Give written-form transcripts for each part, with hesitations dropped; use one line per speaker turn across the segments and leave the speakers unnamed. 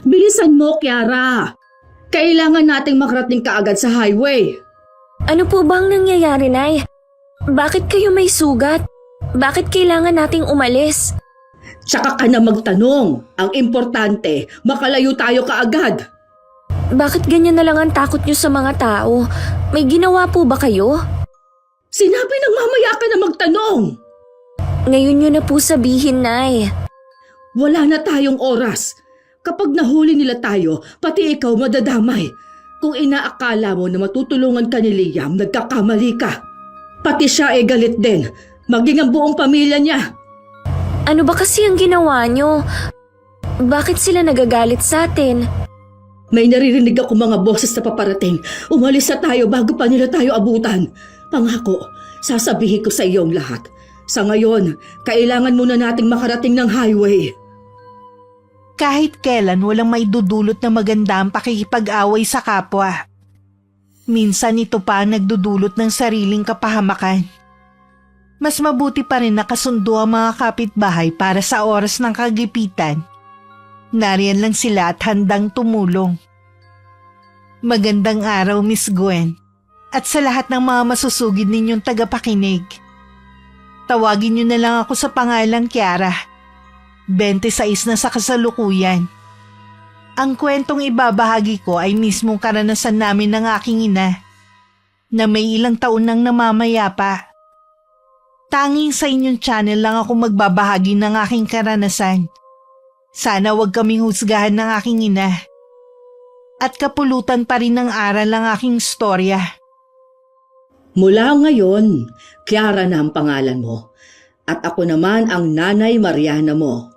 Bilisan mo, Kiara. Kailangan nating makarating kaagad sa highway.
Ano po bang nangyayari, Nay? Bakit kayo may sugat? Bakit kailangan nating umalis?
Tsaka ka na magtanong. Ang importante, makalayo tayo kaagad.
Bakit ganyan na lang ang takot nyo sa mga tao? May ginawa po ba kayo?
Sinabi ng mamaya ka na magtanong.
Ngayon nyo na po sabihin, Nay.
Wala na tayong oras. Kapag nahuli nila tayo, pati ikaw madadamay. Kung inaakala mo na matutulungan ka ni Liam, nagkakamali ka. Pati siya ay galit din, maging ang buong pamilya niya.
Ano ba kasi ang ginawa nyo? Bakit sila nagagalit sa atin?
May naririnig ako mga boses na paparating. Umalis na tayo bago pa nila tayo abutan. Pangako, sasabihin ko sa iyo ang lahat. Sa ngayon, kailangan muna nating makarating ng highway.
Kahit kailan walang maidudulot na maganda ang pakikipag-away sa kapwa. Minsan ito pa ang nagdudulot ng sariling kapahamakan. Mas mabuti pa rin nakasundo ang mga kapitbahay para sa oras ng kagipitan. Nariyan lang sila at handang tumulong. Magandang araw, Miss Gwen. At sa lahat ng mga masusugid ninyong tagapakinig. Tawagin niyo na lang ako sa pangalang Kiara. 26 na sa kasalukuyan. Ang kwentong ibabahagi ko ay mismong karanasan namin ng aking ina, na may ilang taon nang namamayapa. Tanging sa inyong channel lang ako magbabahagi ng aking karanasan. Sana wag kaming husgahan ng aking ina. At kapulutan pa rin ng aral ang aking storya.
Mula ngayon, Kiara na ang pangalan mo. At ako naman ang Nanay Mariana mo.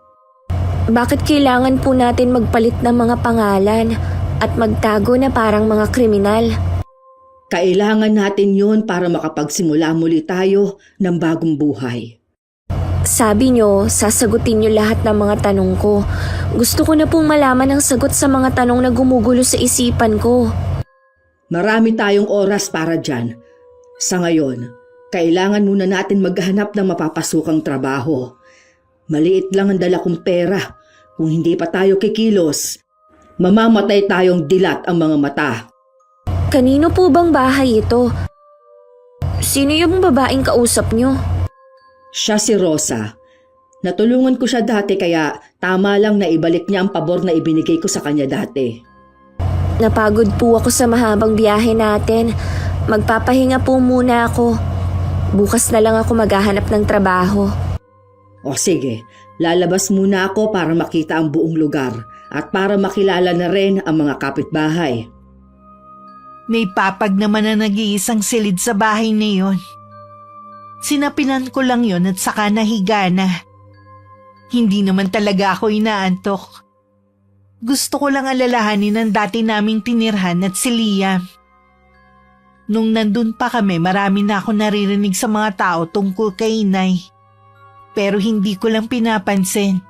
Bakit kailangan po natin magpalit ng mga pangalan at magtago na parang mga kriminal?
Kailangan natin yun para makapagsimula muli tayo ng bagong buhay.
Sabi nyo, sasagutin nyo lahat ng mga tanong ko. Gusto ko na pong malaman ang sagot sa mga tanong na gumugulo sa isipan ko.
Marami tayong oras para dyan. Sa ngayon, kailangan muna natin maghanap ng mapapasukang trabaho. Maliit lang ang dala kong pera. Kung hindi pa tayo kikilos, mamamatay tayong dilat ang mga mata.
Kanino po bang bahay ito? Sino yung babaeng kausap nyo?
Siya si Rosa. Natulungan ko siya dati kaya tama lang na ibalik niya ang pabor na ibinigay ko sa kanya dati.
Napagod po ako sa mahabang biyahe natin. Magpapahinga po muna ako. Bukas na lang ako maghahanap ng trabaho.
O sige, lalabas muna ako para makita ang buong lugar at para makilala na rin ang mga kapitbahay.
May papag naman na nag-iisang silid sa bahay na yun. Sinapinan ko lang yun at saka nahiga na. Hindi naman talaga ako inaantok. Gusto ko lang alalahanin ang dati naming tinirhan at si Liam. Nung nandun pa kami, marami na ako naririnig sa mga tao tungkol kay Inay. Pero hindi ko lang pinapansin.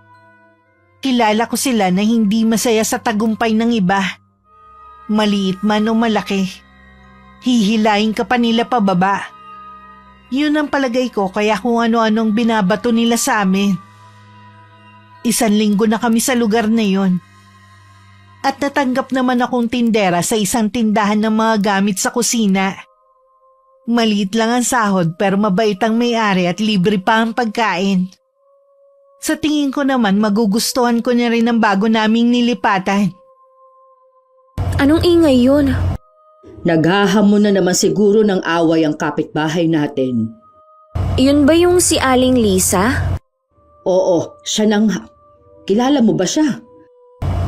Kilala ko sila na hindi masaya sa tagumpay ng iba. Maliit man o malaki. Hihilahin ka pa nila pababa. Yun ang palagay ko kaya kung ano-anong binabato nila sa amin. 1 linggo na kami sa lugar na yon. At natanggap naman akong tindera sa isang tindahan ng mga gamit sa kusina. Maliit lang ang sahod pero mabait ang may-ari at libre pa ang pagkain. Sa tingin ko naman magugustuhan ko na rin ang bago naming nilipatan.
Anong ingay yun?
Naghahamon na naman siguro ng away ang kapitbahay natin.
Yun ba yung si Aling Lisa?
Oo, siya na nga. Kilala mo ba siya?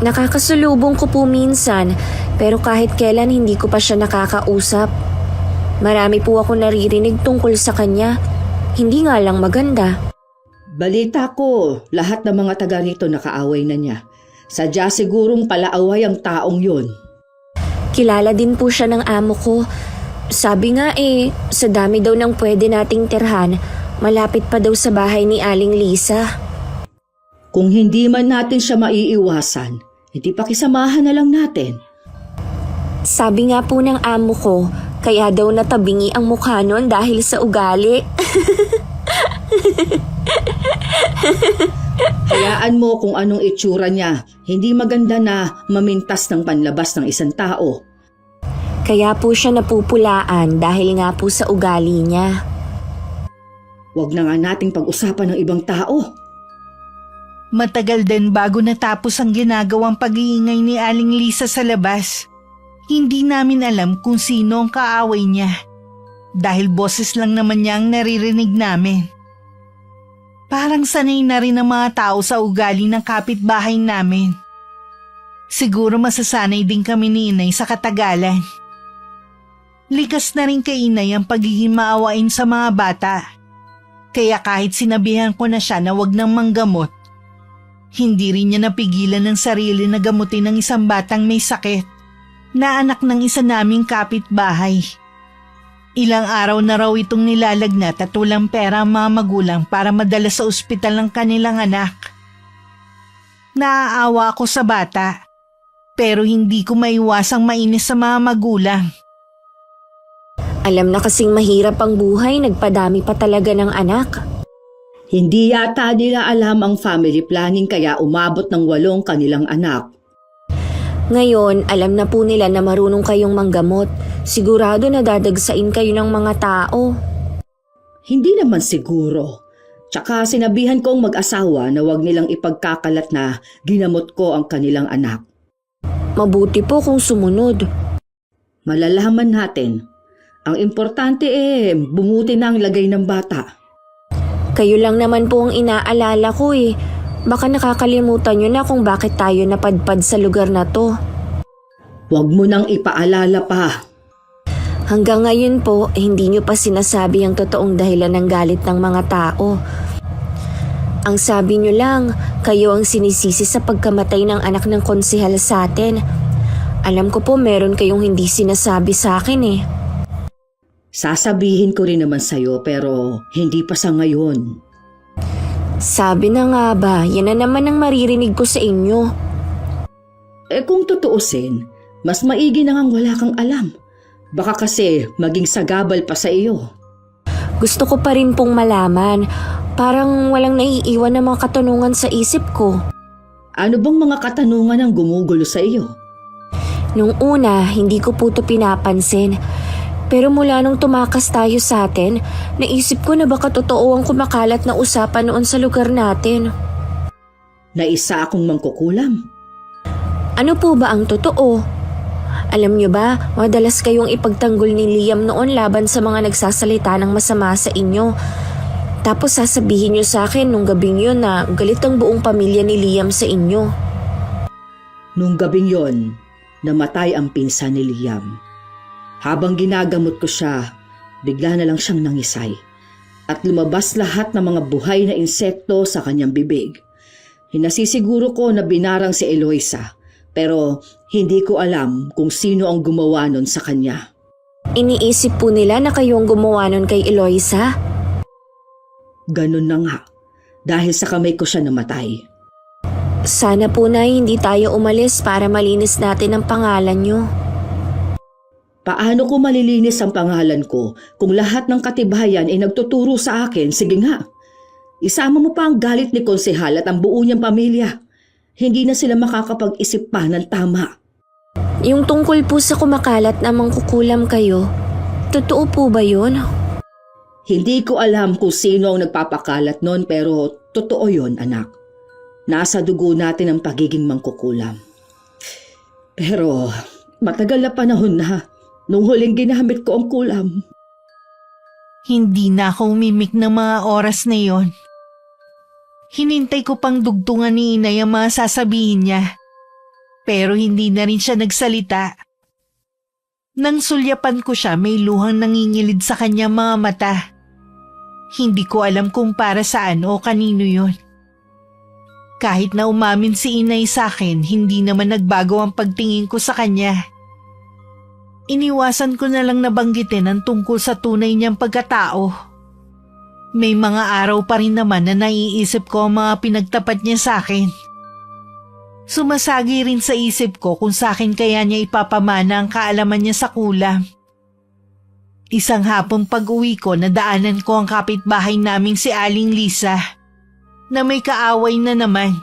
Nakakasalubong ko po minsan pero kahit kailan hindi ko pa siya nakakausap. Marami po ako naririnig tungkol sa kanya. Hindi nga lang maganda.
Balita ko, lahat ng mga taga rito nakaaway na niya. Sadya sigurong palaaway ang taong yun.
Kilala din po siya ng amo ko. Sabi nga sa dami daw ng pwede nating tirhan, malapit pa daw sa bahay ni Aling Lisa.
Kung hindi man natin siya maiiwasan, hindi pakisamahan na lang natin.
Sabi nga po ng amo ko, kaya daw natabingi ang mukha nun dahil sa ugali.
Hayaan mo kung anong itsura niya. Hindi maganda na mamintas ng panlabas ng isang tao.
Kaya po siya napupulaan dahil nga po sa ugali niya.
Huwag na nga nating pag-usapan ng ibang tao.
Matagal din bago natapos ang ginagawang pag-iingay ni Aling Lisa sa labas. Hindi namin alam kung sino ang kaaway niya. Dahil boses lang naman niya ang naririnig namin. Parang sanay na rin ang mga tao sa ugali ng kapitbahay namin. Siguro masasanay din kami ni Inay sa katagalan. Likas na rin kay Inay ang pagiging maawain sa mga bata. Kaya kahit sinabihan ko na siya na wag nang manggamot, hindi rin niya napigilan ng sarili na gamutin ng isang batang may sakit na anak ng isa naming kapitbahay. Ilang araw na raw itong nilalagnat at walang pera ang mga magulang para madala sa ospital ng kanilang anak. Naaawa ako sa bata, pero hindi ko maiwasang mainis sa mga magulang.
Alam na kasing mahirap ang buhay, nagpadami pa talaga ng anak.
Hindi yata nila alam ang family planning kaya umabot ng 8 kanilang anak.
Ngayon, alam na po nila na marunong kayong manggamot. Sigurado na dadagsain kayo ng mga tao.
Hindi naman siguro. Tsaka sinabihan ko ang mag-asawa na wag nilang ipagkakalat na ginamot ko ang kanilang anak.
Mabuti po kung sumunod.
Malalaman natin. Ang importante bumuti na ang lagay ng bata.
Kayo lang naman po ang inaalala ko eh. Baka nakakalimutan nyo na kung bakit tayo napadpad sa lugar na to.
Huwag mo nang ipaalala pa.
Hanggang ngayon po, hindi nyo pa sinasabi ang totoong dahilan ng galit ng mga tao. Ang sabi nyo lang, kayo ang sinisisi sa pagkamatay ng anak ng konsehal sa atin. Alam ko po meron kayong hindi sinasabi sa akin eh.
Sasabihin ko rin naman sa'yo pero hindi pa sa ngayon.
Sabi na nga ba, yan na naman ang maririnig ko sa inyo.
Kung tutuusin, mas maigi na ngang wala kang alam. Baka kasi maging sagabal pa sa iyo.
Gusto ko pa rin pong malaman. Parang walang naiiwan na mga katanungan sa isip ko.
Ano bang mga katanungan ang gumugulo sa iyo?
Nung una, hindi ko po ito pinapansin. Pero mula nung tumakas tayo sa atin, naisip ko na baka totoo ang kumakalat na usapan noon sa lugar natin.
Na isa akong mangkukulam.
Ano po ba ang totoo? Alam nyo ba, madalas kayong ipagtanggol ni Liam noon laban sa mga nagsasalita ng masama sa inyo. Tapos sasabihin nyo sa akin nung gabing yun na galit ang buong pamilya ni Liam sa inyo.
Nung gabing yon, namatay ang pinsan ni Liam. Habang ginagamot ko siya, bigla na lang siyang nangisay at lumabas lahat ng mga buhay na insekto sa kanyang bibig. Hinasisiguro ko na binarang si Eloisa pero hindi ko alam kung sino ang gumawa nun sa kanya.
Iniisip po nila na kayo ang gumawa nun kay Eloisa?
Ganun na nga, dahil sa kamay ko siya namatay.
Sana po na hindi tayo umalis para malinis natin ang pangalan nyo.
Paano ko malilinis ang pangalan ko kung lahat ng katibayan ay nagtuturo sa akin? Sige nga, isama mo pa ang galit ni konsehal at ang buo niyang pamilya. Hindi na sila makakapag-isip pa ng tama.
Yung tungkol po sa kumakalat na mangkukulam kayo, totoo po ba yun?
Hindi ko alam kung sino ang nagpapakalat nun pero totoo yon, anak. Nasa dugo natin ang pagiging mangkukulam. Pero matagal na panahon na nung huling ginamit ko ang kulam.
Hindi na ako umimik ng mga oras na yon. Hinintay ko pang dugtungan ni Inay ang mga sasabihin niya. Pero hindi na rin siya nagsalita. Nang sulyapan ko siya, may luhang nangingilid sa kanyang mga mata. Hindi ko alam kung para saan o kanino yon. Kahit na umamin si Inay sa akin, hindi naman nagbago ang pagtingin ko sa kanya. Iniwasan ko na lang nabanggitin ang tungkol sa tunay niyang pagkatao. May mga araw pa rin naman na naiisip ko ang mga pinagtapat niya sa akin. Sumasagi rin sa isip ko kung sa akin kaya niya ipapamana ang kaalaman niya sa kulam. Isang hapong pag-uwi ko, nadaanan ko ang kapitbahay naming si Aling Lisa. na may kaaway na naman.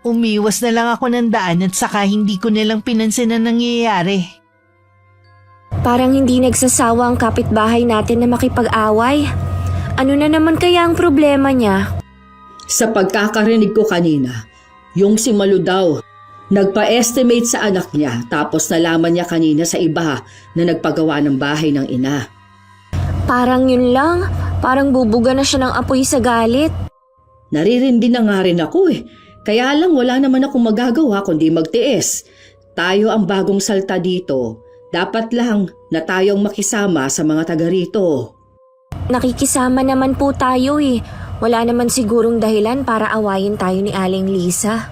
Umiwas na lang ako ng daan at saka hindi ko nilang pinansin na nangyayari.
Parang hindi nagsasawa ang kapitbahay natin na makipag-away. Ano na naman kaya ang problema niya?
Sa pagkakarinig ko kanina, yung si Malu daw, nagpa-estimate sa anak niya tapos nalaman niya kanina sa iba na nagpagawa ng bahay ng ina.
Parang yun lang. Parang bubuga na siya ng apoy sa galit.
Naririndi na nga rin ako eh. Kaya lang wala naman akong magagawa kundi magtiis. Tayo ang bagong salta dito. Dapat lang na tayong makisama sa mga taga rito.
Nakikisama naman po tayo eh. Wala naman sigurong dahilan para awayin tayo ni Aling Lisa.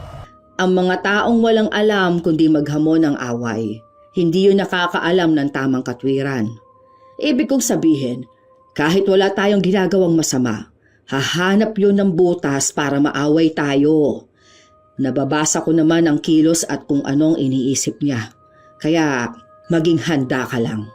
Ang mga taong walang alam kundi maghamon ng away, hindi yun nakakaalam ng tamang katwiran. Ibig kong sabihin, kahit wala tayong ginagawang masama, hahanap yun ng butas para maaway tayo. Nababasa ko naman ang kilos at kung anong iniisip niya. Kaya maging handa ka lang.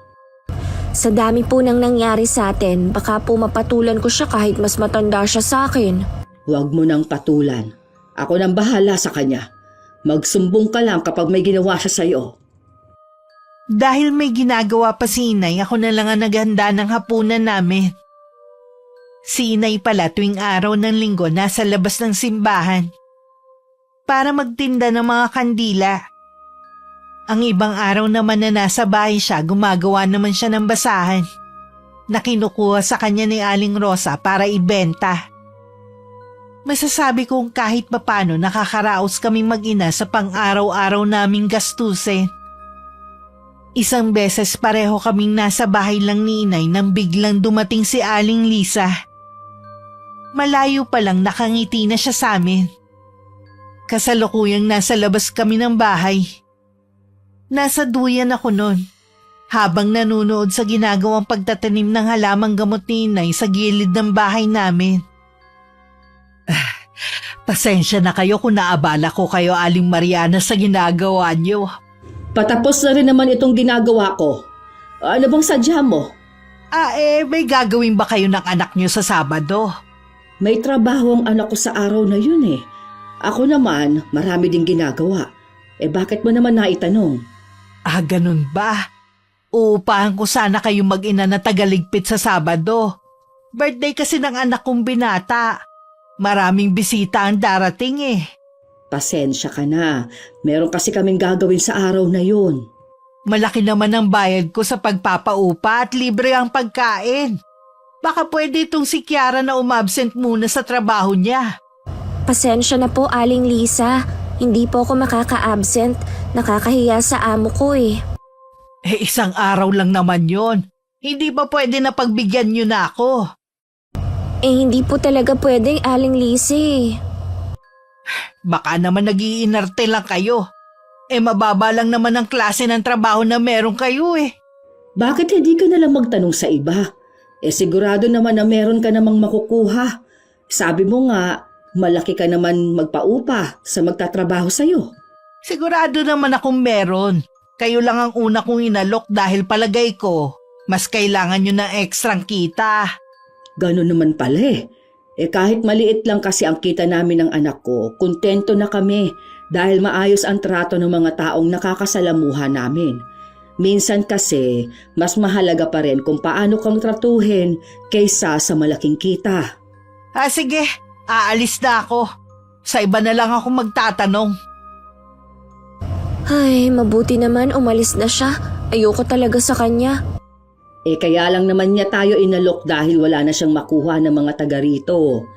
Sa dami po nang nangyari sa atin, baka po mapatulan ko siya kahit mas matanda siya sa akin.
Huwag mo nang patulan. Ako nang bahala sa kanya. Magsumbong ka lang kapag may ginawa siya sa'yo.
Dahil may ginagawa pa si Inay, ako na lang ang naghanda ng hapunan namin. Si Inay pala tuwing araw ng linggo nasa labas ng simbahan para magtinda ng mga kandila. Ang ibang araw naman na nasa bahay siya, gumagawa naman siya ng basahan na kinukuha sa kanya ni Aling Rosa para ibenta. Masasabi kong kahit papano nakakaraos kaming mag-ina sa pang-araw-araw naming gastusin. Isang beses pareho kaming nasa bahay lang ni Inay nang biglang dumating si Aling Lisa. Malayo pa lang nakangiti na siya sa amin. Kasalukuyang nasa labas kami ng bahay. Nasa duyan ako noon, habang nanunood sa ginagawang pagtatanim ng halamang gamot ni Inay sa gilid ng bahay namin. Pasensya na kayo kung naabala ko kayo, Aling Mariana, sa ginagawa niyo.
Patapos na rin naman itong ginagawa ko. Ano bang sadya mo?
May gagawin ba kayo ng anak niyo sa Sabado?
May trabaho ang anak ko sa araw na yun eh. Ako naman, marami ding ginagawa. Bakit mo naman naitanong?
Ganun ba? Uupahan ko sana kayo mag-ina na tagaligpit sa Sabado. Birthday kasi ng anak kong binata. Maraming bisita ang darating eh.
Pasensya ka na. Meron kasi kaming gagawin sa araw na yun.
Malaki naman ang bayad ko sa pagpapaupa at libre ang pagkain. Baka pwede itong si Kiara na umabsent muna sa trabaho niya.
Pasensya na po, Aling Lisa. Hindi po ako makaka-absent. Nakakahiya sa amo ko eh.
Isang araw lang naman yon. Hindi ba pwede na pagbigyan niyo na ako?
Hindi po talaga pwedeng, Aling Lisa eh.
Baka naman nag-iinarte lang kayo. Mababa lang naman ang klase ng trabaho na meron kayo eh.
Bakit hindi ka nalang magtanong sa iba? Sigurado naman na meron ka namang makukuha. Sabi mo nga, malaki ka naman magpaupa sa magtatrabaho sa'yo.
Sigurado naman akong meron. Kayo lang ang una kong inalok dahil palagay ko, mas kailangan nyo ng ekstrang kita.
Ganon naman pala eh. Kahit maliit lang kasi ang kita namin ng anak ko, kontento na kami dahil maayos ang trato ng mga taong nakakasalamuha namin. Minsan kasi, mas mahalaga pa rin kung paano kang tratuhin kaysa sa malaking kita.
Sige, aalis na ako. Sa iba na lang ako magtatanong.
Ay, mabuti naman umalis na siya. Ayoko talaga sa kanya.
Kaya lang naman niya tayo inalok dahil wala na siyang makuha ng mga taga rito.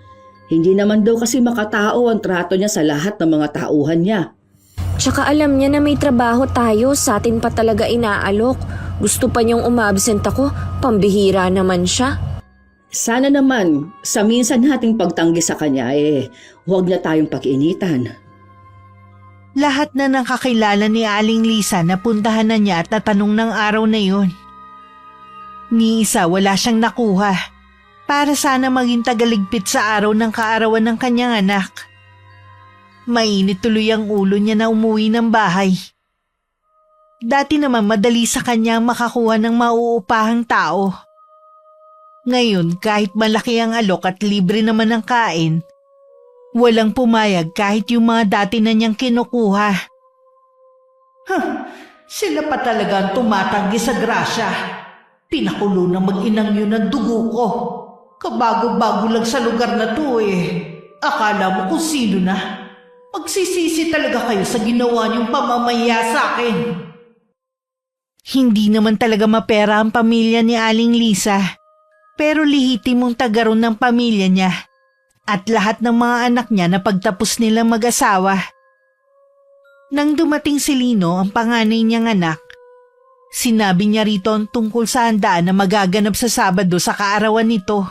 Hindi naman daw kasi makatao ang trato niya sa lahat ng mga tauhan niya.
Tsaka alam niya na may trabaho tayo, sa atin pa talaga inaalok. Gusto pa niyang umabsent ako, pambihira naman siya.
Sana naman, sa minsan nating pagtanggi sa kanya huwag na tayong pag-initan.
Lahat na ng kakilala ni Aling Lisa napuntahan na niya at natanong ng araw na yun. Ni isa wala siyang nakuha para sana maging tagaligpit sa araw ng kaarawan ng kanyang anak. Mainit tuloy ang ulo niya na umuwi ng bahay. Dati naman madali sa kanya makakuha ng mauupahang tao. Ngayon kahit malaki ang alok at libre naman ang kain, Walang pumayag kahit yung mga dati na niyang kinukuha. Sila pa talaga ang tumatanggi sa grasya. Pinakulo ng mag-inang yun ang dugo ko. Kabago-bago lang sa lugar na to eh. Akala mo kung sino na. Magsisisi talaga kayo sa ginawa niyong pamamaya sa akin. Hindi naman talaga mapera ang pamilya ni Aling Lisa. Pero lihitimong tagaron ng pamilya niya. At lahat ng mga anak niya na pagtapos nilang mag-asawa. Nang dumating si Lino, ang panganay niyang anak, sinabi niya rito ang tungkol sa handaan na magaganap sa Sabado sa kaarawan nito.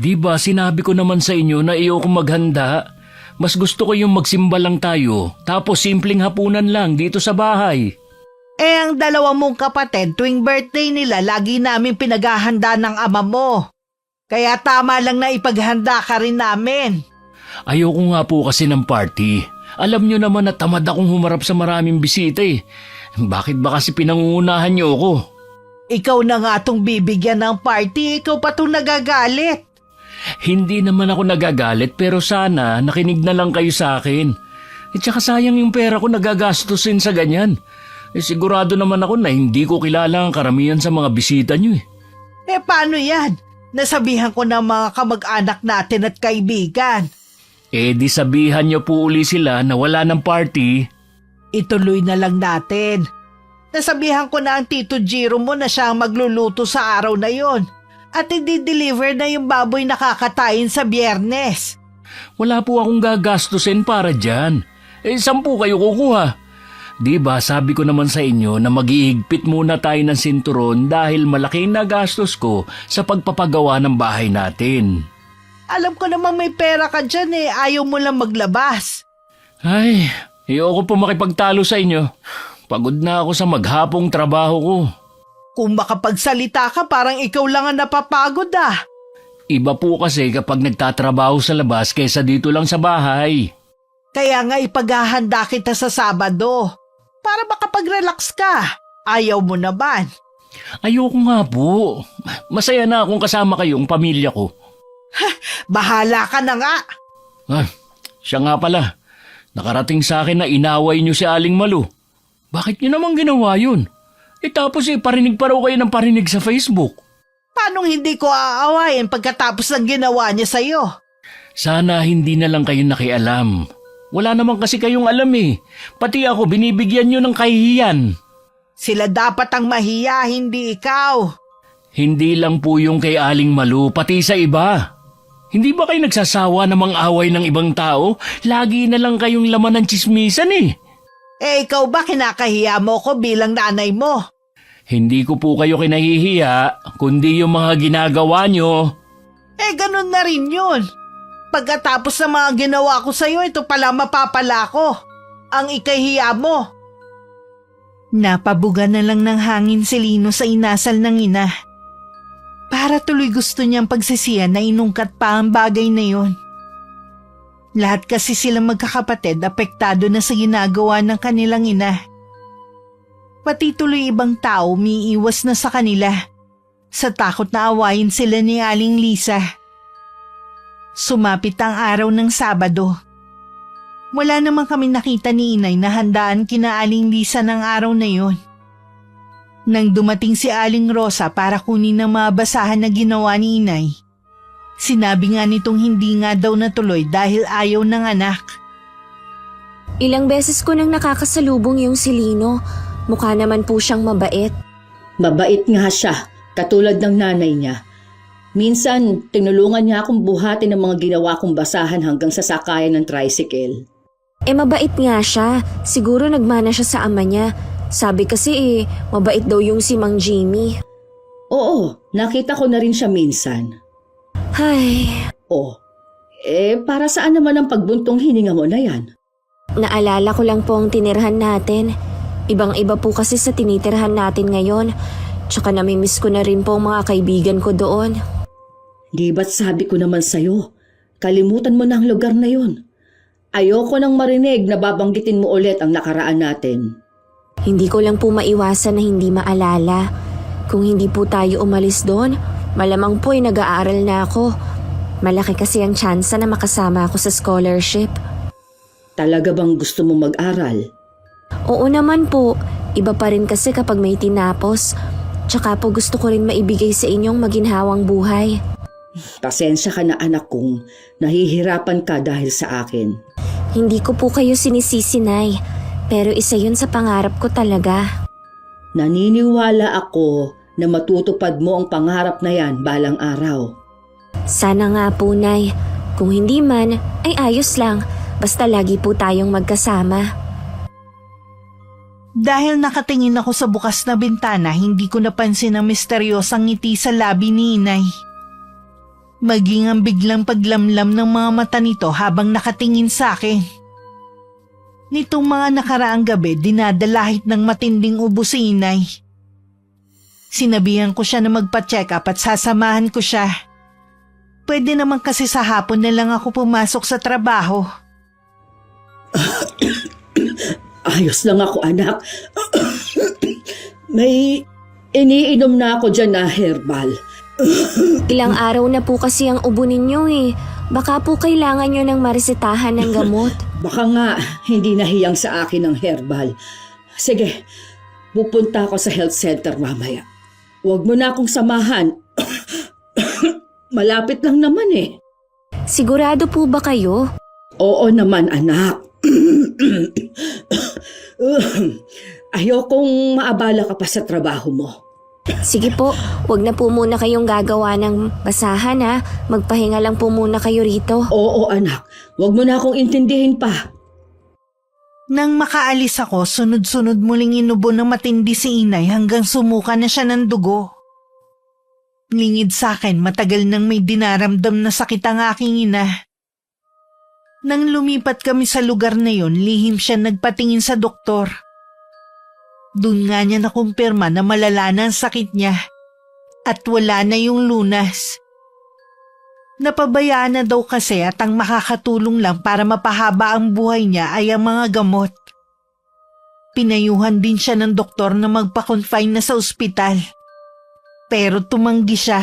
Di ba sinabi ko naman sa inyo na ayoko maghanda? Mas gusto ko yung magsimba lang tayo, tapos simpleng hapunan lang dito sa bahay.
Ang dalawa mong kapatid, tuwing birthday nila, lagi namin pinaghahanda ng ama mo. Kaya tama lang na ipaghanda ka rin namin.
Ayoko nga po kasi ng party. Alam nyo naman na tamad akong humarap sa maraming bisita eh. Bakit ba kasi pinangungunahan nyo ako?
Ikaw na nga itong bibigyan ng party, ikaw pa itong nagagalit.
Hindi naman ako nagagalit pero sana nakinig na lang kayo sa akin. At saka sayang yung pera ko nagagastusin sa ganyan. Sigurado naman ako na hindi ko kilala ang karamihan sa mga bisita nyo eh.
Paano yan? Nasabihan ko ng mga kamag-anak natin at kaibigan.
Di sabihan nyo po uli sila na wala ng party.
Ituloy na lang natin. Nasabihan ko na ang Tito Jiro mo na siya ang magluluto sa araw na yon. At i-deliver na yung baboy na kakatayin sa Biyernes.
Wala po akong gagastusin para dyan. 10 kayo kukuha. Di ba sabi ko naman sa inyo na mag-iigpit muna tayo ng sinturon dahil malaki na gastos ko sa pagpapagawa ng bahay natin.
Alam ko naman may pera ka dyan eh, ayaw mo lang maglabas.
Ay, ayoko po makipagtalo sa inyo. Pagod na ako sa maghapong trabaho ko.
Kung makapagsalita ka parang ikaw lang ang napapagod ah.
Iba po kasi kapag nagtatrabaho sa labas kaysa dito lang sa bahay.
Kaya nga ipaghahanda kita sa Sabado. Para makapag-relax ka. Ayaw mo naman.
Ayoko nga po. Masaya na akong kasama kayong pamilya ko.
Bahala ka na nga.
Siya nga pala. Nakarating sa akin na inaway niyo si Aling Malu. Bakit niyo naman ginawa yun? Tapos parinig pa raw kayo ng parinig sa Facebook.
Paano hindi ko aawayin pagkatapos ng ginawa niya sa'yo?
Sana hindi na lang kayo nakialam. Wala naman kasi kayong alam eh. Pati ako binibigyan nyo ng kahihiyan.
Sila dapat ang mahiya, hindi ikaw.
Hindi lang po yung kay Aling Malu, pati sa iba. Hindi ba kayo nagsasawa na mang-away ng ibang tao? Lagi na lang kayong laman ng tsismisan eh.
Ikaw ba kinakahiya mo ko bilang nanay mo?
Hindi ko po kayo kinahihiya, kundi yung mga ginagawa nyo.
Ganun na rin yun. Pagkatapos ng mga ginawa ko sa'yo, ito pala mapapala ko. Ang ikahiya mo. Napabuga na lang ng hangin si Lino sa inasal ng ina. Para tuloy gusto niyang pagsisiyan na inungkat pa ang bagay na yon. Lahat kasi silang magkakapatid apektado na sa ginagawa ng kanilang ina. Pati tuloy ibang tao umiiwas na sa kanila sa takot na awayin sila ni Aling Lisa. Sumapit ang araw ng Sabado. Wala naman kami nakita ni Inay na handaan kina Aling Lisa ng araw na yon. Nang dumating si Aling Rosa para kunin ang mga basahan na ginawa ni Inay, sinabi nga nitong hindi nga daw natuloy dahil ayaw ng anak.
Ilang beses ko nang nakakasalubong yung si Lino. Mukha naman po siyang mabait.
Mabait nga siya, katulad ng nanay niya. Minsan, tinulungan niya akong buhatin ang mga ginawa kong basahan hanggang sa sakayan ng tricycle.
Mabait nga siya. Siguro nagmana siya sa ama niya. Sabi kasi mabait daw yung si Mang Jimmy.
Oo, nakita ko na rin siya minsan.
Ay,
Para saan naman ang pagbuntong hininga mo na yan?
naalala ko lang po ang tinirhan natin. Ibang-iba po kasi sa tinitirhan natin ngayon. Tsaka namimiss ko na rin po ang mga kaibigan ko doon.
Di ba't sabi ko naman sa'yo, kalimutan mo na ang lugar na yun. Ayoko nang marinig na babanggitin mo ulit ang nakaraan natin.
Hindi ko lang po maiwasan na hindi maalala. Kung hindi po tayo umalis doon, malamang po nag-aaral na ako. Malaki kasi ang tsansa na makasama ako sa scholarship.
Talaga bang gusto mo mag-aral?
Oo naman po, iba pa rin kasi kapag may tinapos. Tsaka po gusto ko rin maibigay sa inyong maginhawang buhay.
Pasensya ka na anak kong nahihirapan ka dahil sa akin.
Hindi ko po kayo sinisisi, Nay. Pero isa yun sa pangarap ko talaga.
Naniniwala ako na matutupad mo ang pangarap na yan balang araw.
Sana nga po, Nay. Kung hindi man, ay ayos lang. Basta lagi po tayong magkasama.
Dahil nakatingin ako sa bukas na bintana, hindi ko napansin ang misteryosang ngiti sa labi ni Inay. Maging ang biglang paglamlam ng mga mata nito habang nakatingin sa akin. Nitong mga nakaraang gabi, dinadalahit ng matinding ubo si Inay. Sinabihan ko siya na magpa-check up at sasamahan ko siya. Pwede naman kasi sa hapon na lang ako pumasok sa trabaho.
Ayos lang ako, anak. May iniinom na ako dyan na herbal.
Ilang araw na po kasi ang ubo ninyo eh. Baka po kailangan nyo ng maresetahan ng gamot.
Baka nga hindi nahiyang sa akin ang herbal. Sige, pupunta ako sa health center mamaya. Huwag mo na akong samahan. Malapit lang naman eh.
Sigurado po ba kayo?
Oo naman, anak. Ayokong maabala ka pa sa trabaho mo.
Sige po, wag na po muna kayong gagawa ng basahan ha. Magpahinga lang po muna kayo rito.
Oo, anak. Huwag mo na akong intindihin pa.
Nang makaalis ako, sunod-sunod muling inubo ng matindi si Inay hanggang sumuka na siya ng dugo. Lingid sa akin, matagal nang may dinaramdam na sakit ang aking ina. Nang lumipat kami sa lugar na yon, lihim siya nagpatingin sa doktor. Doon nga niya nakumpirma na malala na ang sakit niya at wala na yung lunas. Napabayaan na daw kasi at ang makakatulong lang para mapahaba ang buhay niya ay ang mga gamot. Pinayuhan din siya ng doktor na magpa-confine na sa ospital. Pero tumanggi siya.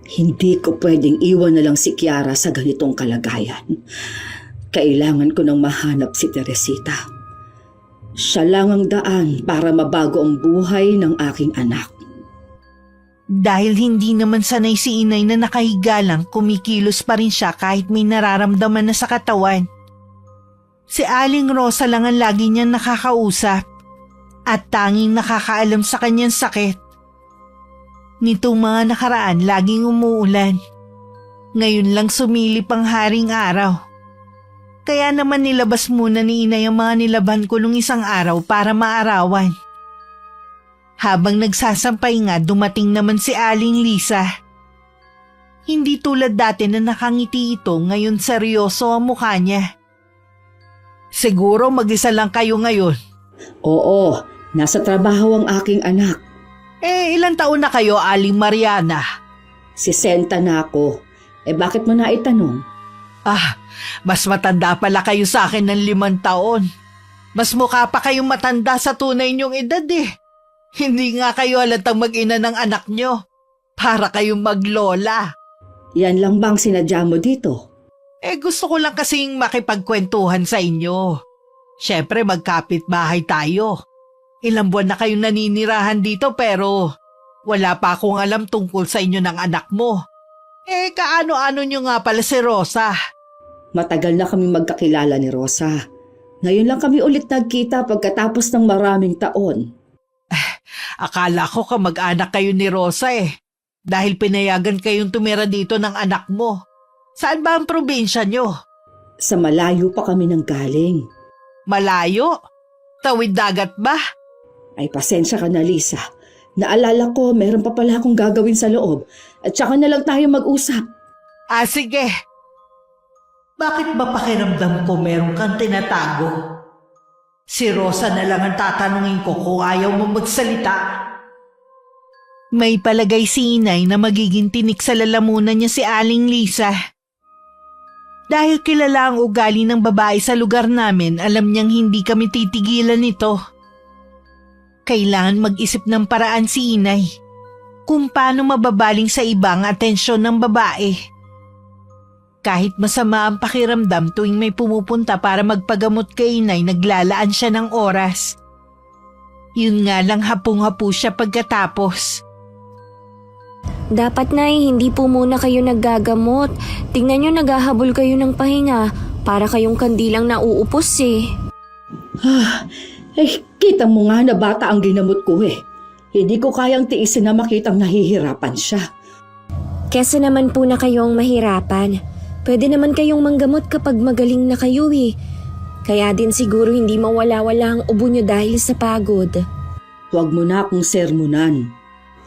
Hindi ko pwedeng iwan na lang si Kiara sa ganitong kalagayan. Kailangan ko nang mahanap si Teresita. Siya lang ang daan para mabago ang buhay ng aking anak.
Dahil hindi naman sanay si Inay na nakahiga lang, kumikilos pa rin siya kahit may nararamdaman na sa katawan. Si Aling Rosa lang ang lagi niyang nakakausap at tanging nakakaalam sa kanyang sakit. Nitong mga nakaraan, laging umuulan. Ngayon lang sumilip ang haring araw. Kaya naman nilabas muna ni Inay ang mga nilaban ko nung isang araw para maarawan. Habang nagsasampay nga, dumating naman si Aling Lisa. Hindi tulad dati na nakangiti ito, ngayon seryoso ang mukha niya. Siguro mag-isa lang kayo ngayon.
Oo, nasa trabaho ang aking anak.
Ilang taon na kayo, Aling Mariana?
60 na ako. Bakit mo na itanong?
Mas matanda pala kayo sa akin ng 5 taon. Mas mukha pa kayong matanda sa tunay niyong edad eh. Hindi nga kayo halatang mag-ina ng anak niyo. Para kayong maglola.
Yan lang bang sinadya mo dito?
Gusto ko lang kasing makipagkwentuhan sa inyo. Siyempre magkapit bahay tayo. Ilang buwan na kayong naninirahan dito pero wala pa akong alam tungkol sa inyo ng anak mo. Kaano-ano nyo nga pala si Rosa?
Matagal na kami magkakilala ni Rosa. Ngayon lang kami ulit nagkita pagkatapos ng maraming taon.
Akala ko kamag-anak kayo ni Rosa dahil pinayagan kayong tumira dito ng anak mo. Saan ba ang probinsya nyo?
Sa malayo pa kami nang galing.
Malayo? Tawid dagat ba?
Ay pasensya ka na, Lisa. Naalala ko meron pa pala akong gagawin sa loob at saka na lang tayo mag-usap.
Sige. Bakit ba pakiramdam ko meron kang tinatago? Si Rosa na lang ang tatanungin ko kung ayaw mo magsalita. May palagay si Inay na magiging tinik sa lalamunan niya si Aling Lisa. Dahil kilala ang ugali ng babae sa lugar namin, alam niyang hindi kami titigilan nito. Kailangan mag-isip ng paraan si Inay kung paano mababaling sa iba ang atensyon ng babae Kahit masama ang pakiramdam tuwing may pumupunta para magpagamot kay inay, naglalaan siya ng oras. Yun nga lang, hapong-hapo siya pagkatapos.
Dapat, Nay, hindi po muna kayo naggagamot. Tingnan nyo, naghahabol kayo ng pahinga. Para kayong kandilang nauupos eh.
Kita mo nga na bata ang ginamot ko eh. Hindi ko kayang tiisin na makitang nahihirapan siya.
Kesa naman po na kayong mahirapan. Pwede naman kayong manggamot kapag magaling na kayo eh. Kaya din siguro hindi mawala-wala ang ubo nyo dahil sa pagod.
Huwag mo na akong sermonan.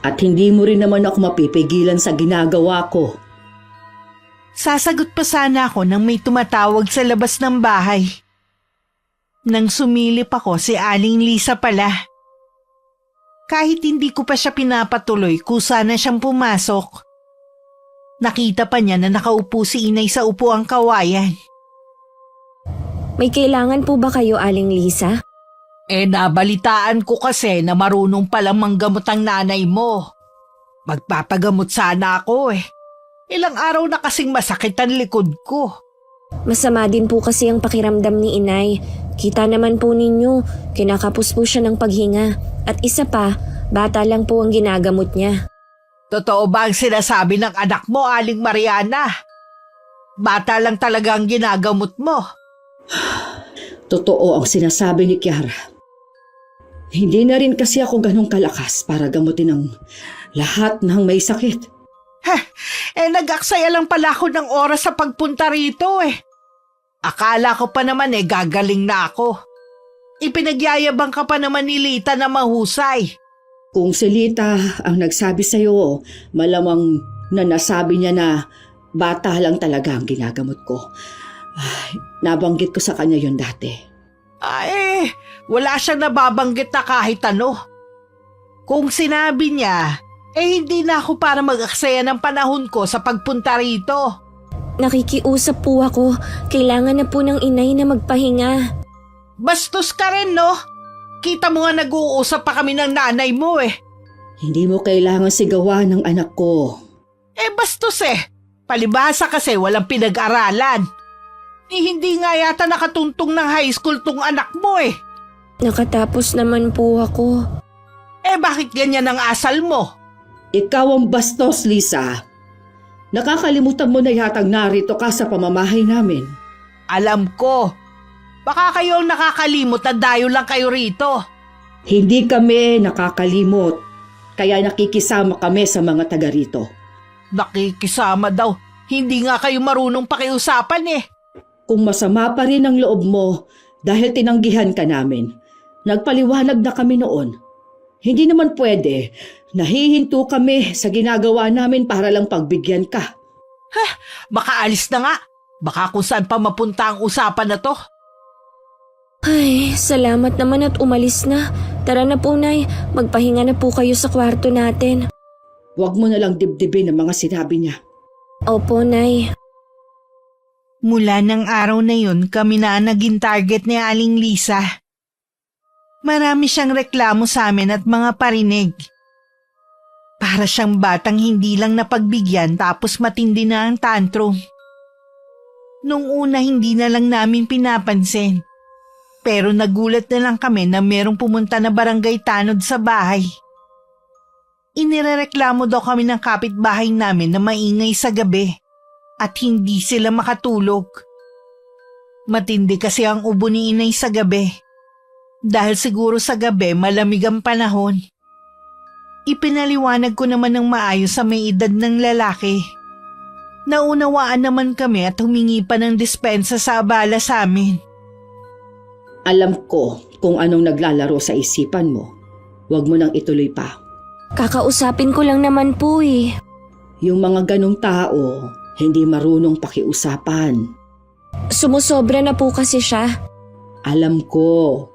At hindi mo rin naman ako mapipigilan sa ginagawa ko.
Sasagot pa sana ako nang may tumatawag sa labas ng bahay. Nang sumilip ako, si Aling Lisa pala. Kahit hindi ko pa siya pinapatuloy, kusa na siyang pumasok. Nakita pa niya na nakaupo si inay sa upuang kawayan.
May kailangan po ba kayo, Aling Lisa?
Nabalitaan ko kasi na marunong palang manggamot ang nanay mo. Magpapagamot sana ako eh. Ilang araw na kasing masakit ang likod ko.
Masama din po kasi ang pakiramdam ni inay. Kita naman po ninyo, kinakapos po siya ng paghinga. At isa pa, bata lang po ang ginagamot niya.
Totoo ba ang sinasabi ng anak mo, Aling Mariana? Bata lang talaga ang ginagamot mo.
Totoo ang sinasabi ni Kiara. Hindi na rin kasi ako ganong kalakas para gamutin ang lahat ng may sakit.
Nag-aksaya lang pala ako ng oras sa pagpunta rito eh. Akala ko pa naman gagaling na ako. Ipinagyayabang ka pa naman ni Lita na mahusay.
Kung si Lita ang nagsabi sa'yo, malamang na nasabi niya na bata lang talaga ang ginagamot ko. Nabanggit ko sa kanya yun dati.
Wala siyang nababanggit na kahit ano. Kung sinabi niya, hindi na ako para mag-aksaya ng panahon ko sa pagpunta rito.
Nakikiusap po ako. Kailangan na po ng inay na magpahinga.
Bastos ka rin, no? Kita mo nga nag-uusap pa kami ng nanay mo eh.
Hindi mo kailangan sigawan ng anak ko.
Bastos eh. Palibhasa kasi walang pinag-aralan. Hindi nga yata nakatuntong ng high school tong anak mo eh.
Nakatapos naman po ako.
Bakit ganyan ang asal mo?
Ikaw ang bastos, Lisa. Nakakalimutan mo na yatang narito ka sa pamamahay namin.
Alam ko. Baka kayo ang nakakalimot at dayo lang kayo rito.
Hindi kami nakakalimot. Kaya nakikisama kami sa mga taga rito.
Nakikisama daw. Hindi nga kayo marunong pakiusapan eh.
Kung masama pa rin ang loob mo dahil tinanggihan ka namin, nagpaliwanag na kami noon. Hindi naman pwede. Nahihinto kami sa ginagawa namin para lang pagbigyan ka.
Baka alis na nga. Baka kung saan pa mapunta ang usapan na to.
Ay, salamat naman at umalis na. Tara na po, Nay. Magpahinga na po kayo sa kwarto natin.
Huwag mo na lang dibdibin ang mga sinabi niya.
Opo, Nay.
Mula ng araw na yun, kami na ang naging target ni Aling Lisa. Marami siyang reklamo sa amin at mga parinig. Para siyang batang hindi lang napagbigyan tapos matindi na ang tantrum. Nung una hindi na lang namin pinapansin. Pero nagulat na lang kami na merong pumunta na barangay tanod sa bahay. Inirereklamo daw kami ng kapitbahay namin na maingay sa gabi at hindi sila makatulog. Matindi kasi ang ubo ni inay sa gabi. Dahil siguro sa gabi malamig ang panahon. Ipinaliwanag ko naman ng maayos sa may edad ng lalaki. Naunawaan naman kami at humingi pa ng dispensa sa abala sa amin.
Alam ko kung anong naglalaro sa isipan mo. Huwag mo nang ituloy pa.
Kakausapin ko lang naman po eh.
Yung mga ganong tao, hindi marunong pakiusapan.
Sumusobra na po kasi siya.
Alam ko.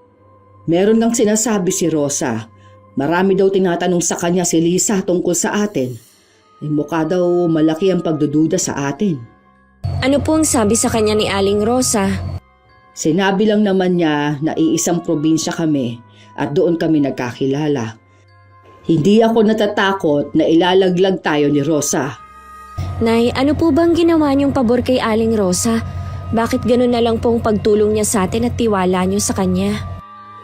Meron ngang sinasabi si Rosa. Marami daw tinatanong sa kanya si Lisa tungkol sa atin. Mukha daw malaki ang pagdududa sa atin.
Ano po ang sabi sa kanya ni Aling Rosa?
Sinabi lang naman niya na iisang probinsya kami at doon kami nagkakilala. Hindi ako natatakot na ilalaglag tayo ni Rosa.
Nay, ano po bang ginawa niyong pabor kay Aling Rosa? Bakit ganun na lang pong pagtulong niya sa atin at tiwala niyo sa kanya?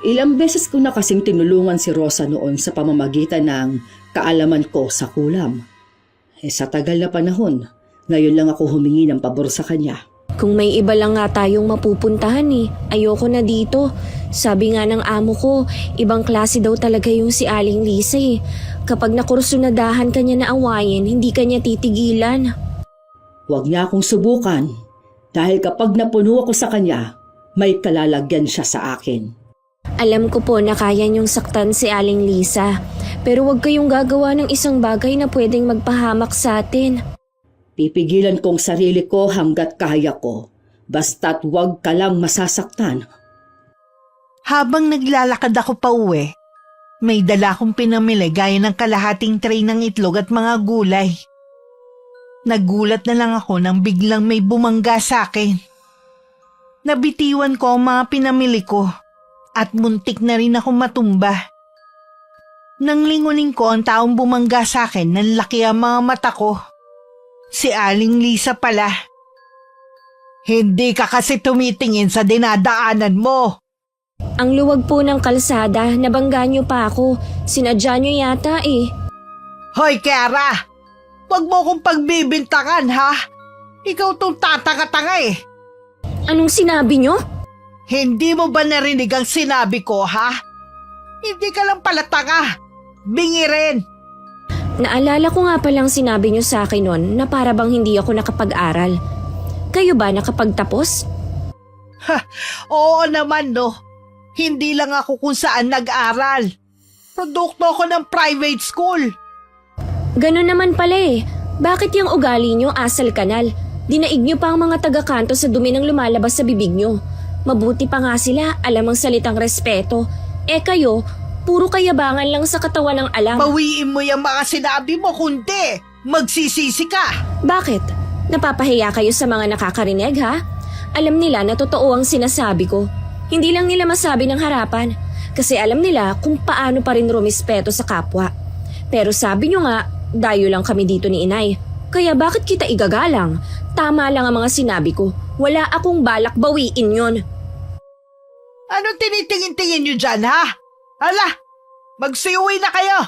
Ilang beses ko na kasing tinulungan si Rosa noon sa pamamagitan ng kaalaman ko sa kulam. Sa tagal na panahon, ngayon lang ako humingi ng pabor sa kanya.
Kung may iba lang nga tayong mapupuntahan ayoko na dito. Sabi nga ng amo ko, ibang klase daw talaga yung si Aling Lisa Kapag nakursunadahan kanya na awayin, hindi kanya titigilan.
Huwag niya akong subukan dahil kapag napuno ako sa kanya, may kalalagyan siya sa akin.
Alam ko po na kaya niyong saktan si Aling Lisa, pero huwag kayong gagawa ng isang bagay na pwedeng magpahamak sa atin.
Pipigilan kong sarili ko hanggat kaya ko, basta't huwag ka lang masasaktan.
Habang naglalakad ako pa uwi, may dala akong pinamili gaya ng kalahating tray ng itlog at mga gulay. Nagulat na lang ako nang biglang may bumangga sa akin. Nabitiwan ko ang mga pinamili ko at muntik na rin ako matumba. Nang lingunin ko ang taong bumangga sa akin, nanlaki ang mga mata ko. Si Aling Lisa pala. Hindi ka kasi tumitingin sa dinadaanan mo.
Ang luwag po ng kalsada, nabangga niyo pa ako. Sinadya niyo yata
Hoy, Kiara! Huwag mo kong pagbibintangan, ha? Ikaw tong tatanga-tanga
Anong sinabi niyo?
Hindi mo ba narinig ang sinabi ko, ha? Hindi ka lang pala tanga. Bingi rin.
Naalala ko nga palang sinabi niyo sa akin noon na para bang hindi ako nakapag-aral. Kayo ba nakapagtapos?
Oo naman, no. Hindi lang ako kung saan nag-aral. Produkto ko ng private school.
Ganun naman pala Bakit yung ugali niyo asal kanal? Dinaig niyo pa ang mga taga-kanto sa dumi ng lumalabas sa bibig niyo. Mabuti pa nga sila, alam ang salitang respeto. Kayo, puro kayabangan lang sa katawan ng alam.
Bawiin mo yung mga sinabi mo, kundi magsisisi ka.
Bakit? Napapahiya kayo sa mga nakakarinig, ha? Alam nila na totoo ang sinasabi ko. Hindi lang nila masabi ng harapan kasi alam nila kung paano pa rin rumispeto sa kapwa. Pero sabi nyo nga, dayo lang kami dito ni Inay. Kaya bakit kita igagalang? Tama lang ang mga sinabi ko. Wala akong balak bawiin yon.
Anong tinitingin-tingin nyo dyan, ha? Hala, magsiuwi na kayo.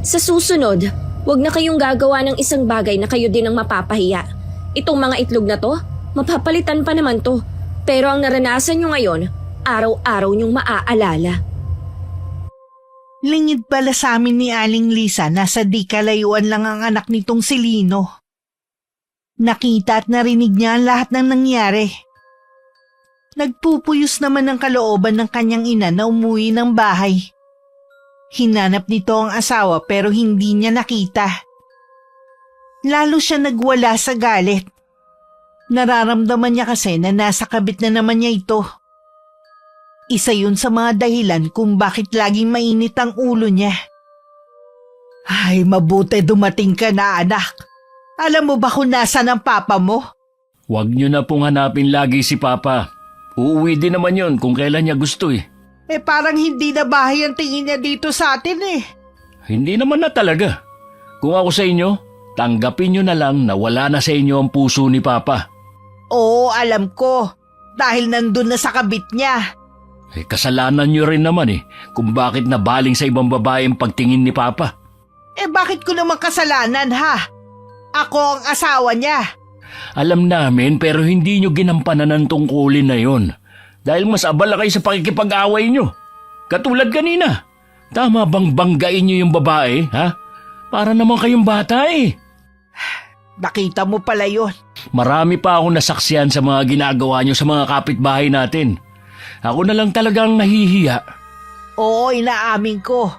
Sa susunod, wag na kayong gagawa ng isang bagay na kayo din ang mapapahiya. Itong mga itlog na to, mapapalitan pa naman to. Pero ang naranasan nyo ngayon, araw-araw nyong maaalala.
Lingid pala sa amin ni Aling Lisa na sa di kalayuan lang ang anak nitong si Lino. Nakita at narinig niya ang lahat ng nangyari. Nagpupuyos naman ng kalooban ng kanyang ina na umuwi ng bahay. Hinanap nito ang asawa pero hindi niya nakita. Lalo siya nagwala sa galit. Nararamdaman niya kasi na nasa kabit na naman niya ito. Isa yun sa mga dahilan kung bakit laging mainit ang ulo niya. Ay, mabuti dumating ka na, anak. Alam mo ba kung nasaan ang papa mo?
Huwag niyo na pong hanapin lagi si Papa. Uuwi din naman yon kung kailan niya gusto
Parang hindi na bahay ang tingin niya dito sa atin
Hindi naman na talaga. Kung ako sa inyo, tanggapin niyo na lang na wala na sa inyo ang puso ni Papa.
Oo, alam ko. Dahil nandun na sa kabit niya.
Kasalanan niyo rin naman kung bakit nabaling sa ibang babae ang pagtingin ni Papa.
Bakit ko naman kasalanan, ha? Ako ang asawa niya.
Alam namin pero hindi niyo ginampanan ang tungkulin na yon. Dahil mas abala kayo sa pakikipag-away niyo. Katulad kanina. Tama bang banggain niyo yung babae, ha? Para naman kayong bata
Nakita mo pala yun.
Marami pa akong nasaksihan sa mga ginagawa niyo sa mga kapitbahay natin. Ako na lang talagang nahihiya.
Oo, inaamin ko.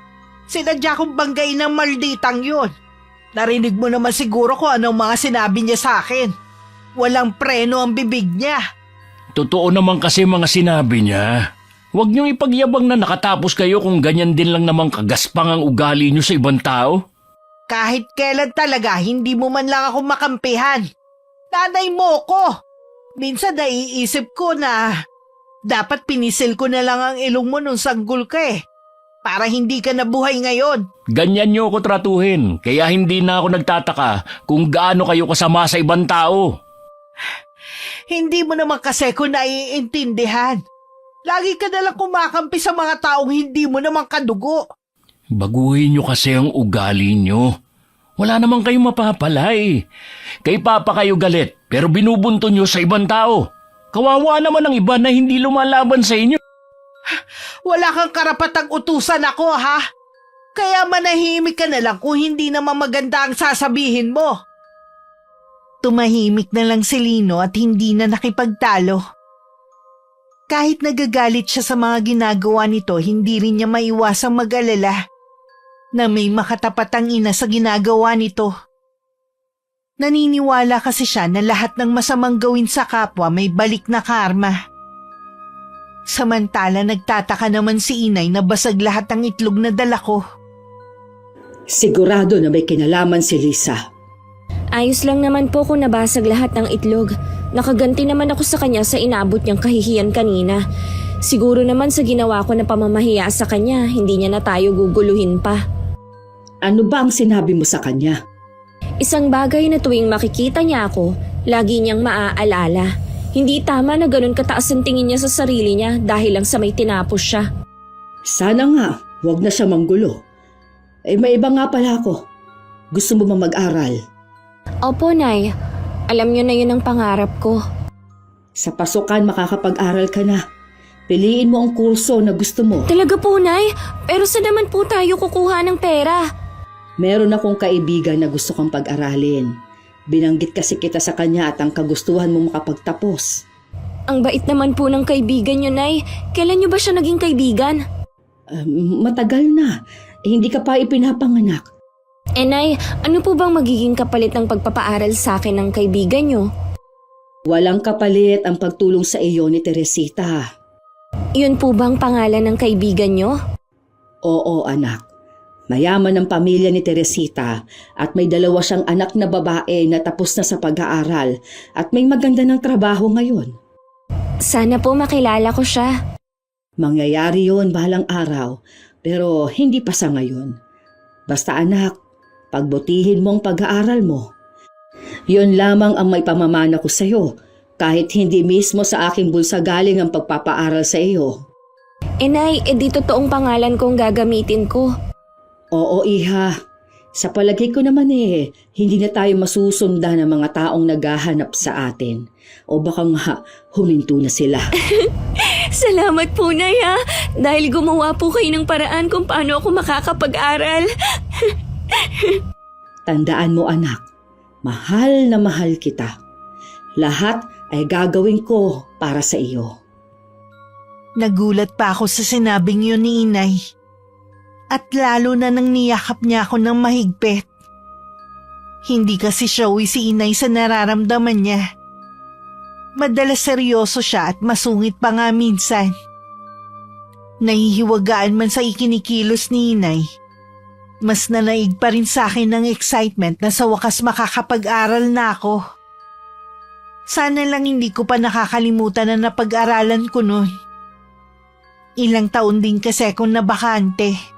Sinadya kong banggain ng malditang yun. Narinig mo naman siguro kung anong mga sinabi niya sa akin. Walang preno ang bibig niya.
Totoo naman kasi mga sinabi niya. Huwag niyong ipagyabang na nakatapos kayo kung ganyan din lang namang kagaspang ang ugali niyo sa ibang tao.
Kahit kailan talaga, hindi mo man lang ako makampihan. Nanay mo ko. Minsan naiisip ko na dapat pinisil ko na lang ang ilong mo nung sanggol ka para hindi ka nabuhay ngayon.
Ganyan niyo ako tratuhin, kaya hindi na ako nagtataka kung gaano kayo kasama sa ibang tao.
Hindi mo naman kasi ko naiintindihan. Lagi ka nalang kumakampi sa mga taong hindi mo naman kadugo.
Baguhin niyo kasi ang ugali niyo. Wala naman kayong mapapala eh. Kay Papa kayo galit, pero binubunto niyo sa ibang tao. Kawawa naman ang iba na hindi lumalaban sa inyo.
Wala kang karapatang utusan ako, ha? Kaya manahimik ka na lang kung hindi naman maganda ang sasabihin mo. Tumahimik na lang si Lino at hindi na nakipagtalo. Kahit nagagalit siya sa mga ginagawa nito, hindi rin niya maiwasang mag-alala na may makatapatang ina sa ginagawa nito. Naniniwala kasi siya na lahat ng masamang gawin sa kapwa may balik na karma. Samantala nagtataka naman si inay na basag lahat ng itlog na dala ko.
Sigurado na may kinalaman si Lisa.
Ayos lang naman po kung nabasag lahat ng itlog. Nakaganti naman ako sa kanya sa inabot niyang kahihiyan kanina. Siguro naman sa ginawa ko na pamamahiya sa kanya, hindi niya na tayo guguluhin pa.
Ano ba ang sinabi mo sa kanya?
Isang bagay na tuwing makikita niya ako, lagi niyang maaalala. Hindi tama na ganun kataas ang tingin niya sa sarili niya dahil lang sa may tinapos siya.
Sana nga, wag na siya manggulo. May iba nga pala ako. Gusto mo ba mag-aral?
Opo, Nay. Alam niyo na yun ang pangarap ko.
Sa pasukan makakapag-aral ka na. Piliin mo ang kurso na gusto mo.
Talaga po, Nay? Pero saan naman po tayo kukuha ng pera?
Meron akong kaibigan na gusto kang pag-aralin. Binanggit kasi kita sa kanya at ang kagustuhan mong makapagtapos.
Ang bait naman po ng kaibigan niyo, Nay. Kailan niyo ba siya naging kaibigan?
Matagal na. Hindi ka pa ipinapanganak.
Nay, ano po bang magiging kapalit ng pagpapaaral sa akin ng kaibigan niyo?
Walang kapalit ang pagtulong sa iyo ni Teresita.
Yun po bang pangalan ng kaibigan niyo?
Oo, anak. Mayaman ang pamilya ni Teresita at may 2 siyang anak na babae na tapos na sa pag-aaral at may maganda ng trabaho ngayon.
Sana po makilala ko siya.
Mangyayari yon balang araw pero hindi pa sa ngayon. Basta anak, pagbutihin mo ang pag-aaral mo. Yun lamang ang may pamamana ko sa iyo kahit hindi mismo sa aking bulsa galing ang pagpapaaral sa iyo.
Nay, di totoong pangalan kong gagamitin ko.
Oo, iha. Sa palagay ko naman hindi na tayo masusundan ng mga taong naghahanap sa atin. O baka nga, huminto na sila.
Salamat po, Nay, ha? Dahil gumawa po kayo ng paraan kung paano ako makakapag-aral.
Tandaan mo, anak, mahal na mahal kita. Lahat ay gagawin ko para sa iyo.
Nagulat pa ako sa sinabing yun ni inay. At lalo na nang niyakap niya ako ng mahigpit. Hindi kasi showy si inay sa nararamdaman niya. Madalas seryoso siya at masungit pa nga minsan. Nahihiwagaan man sa ikinikilos ni inay. Mas nanaig pa rin sa akin ng excitement na sa wakas makakapag-aral na ako. Sana lang hindi ko pa nakakalimutan na napag-aralan ko nun. Ilang taon din kasi akong nabakante.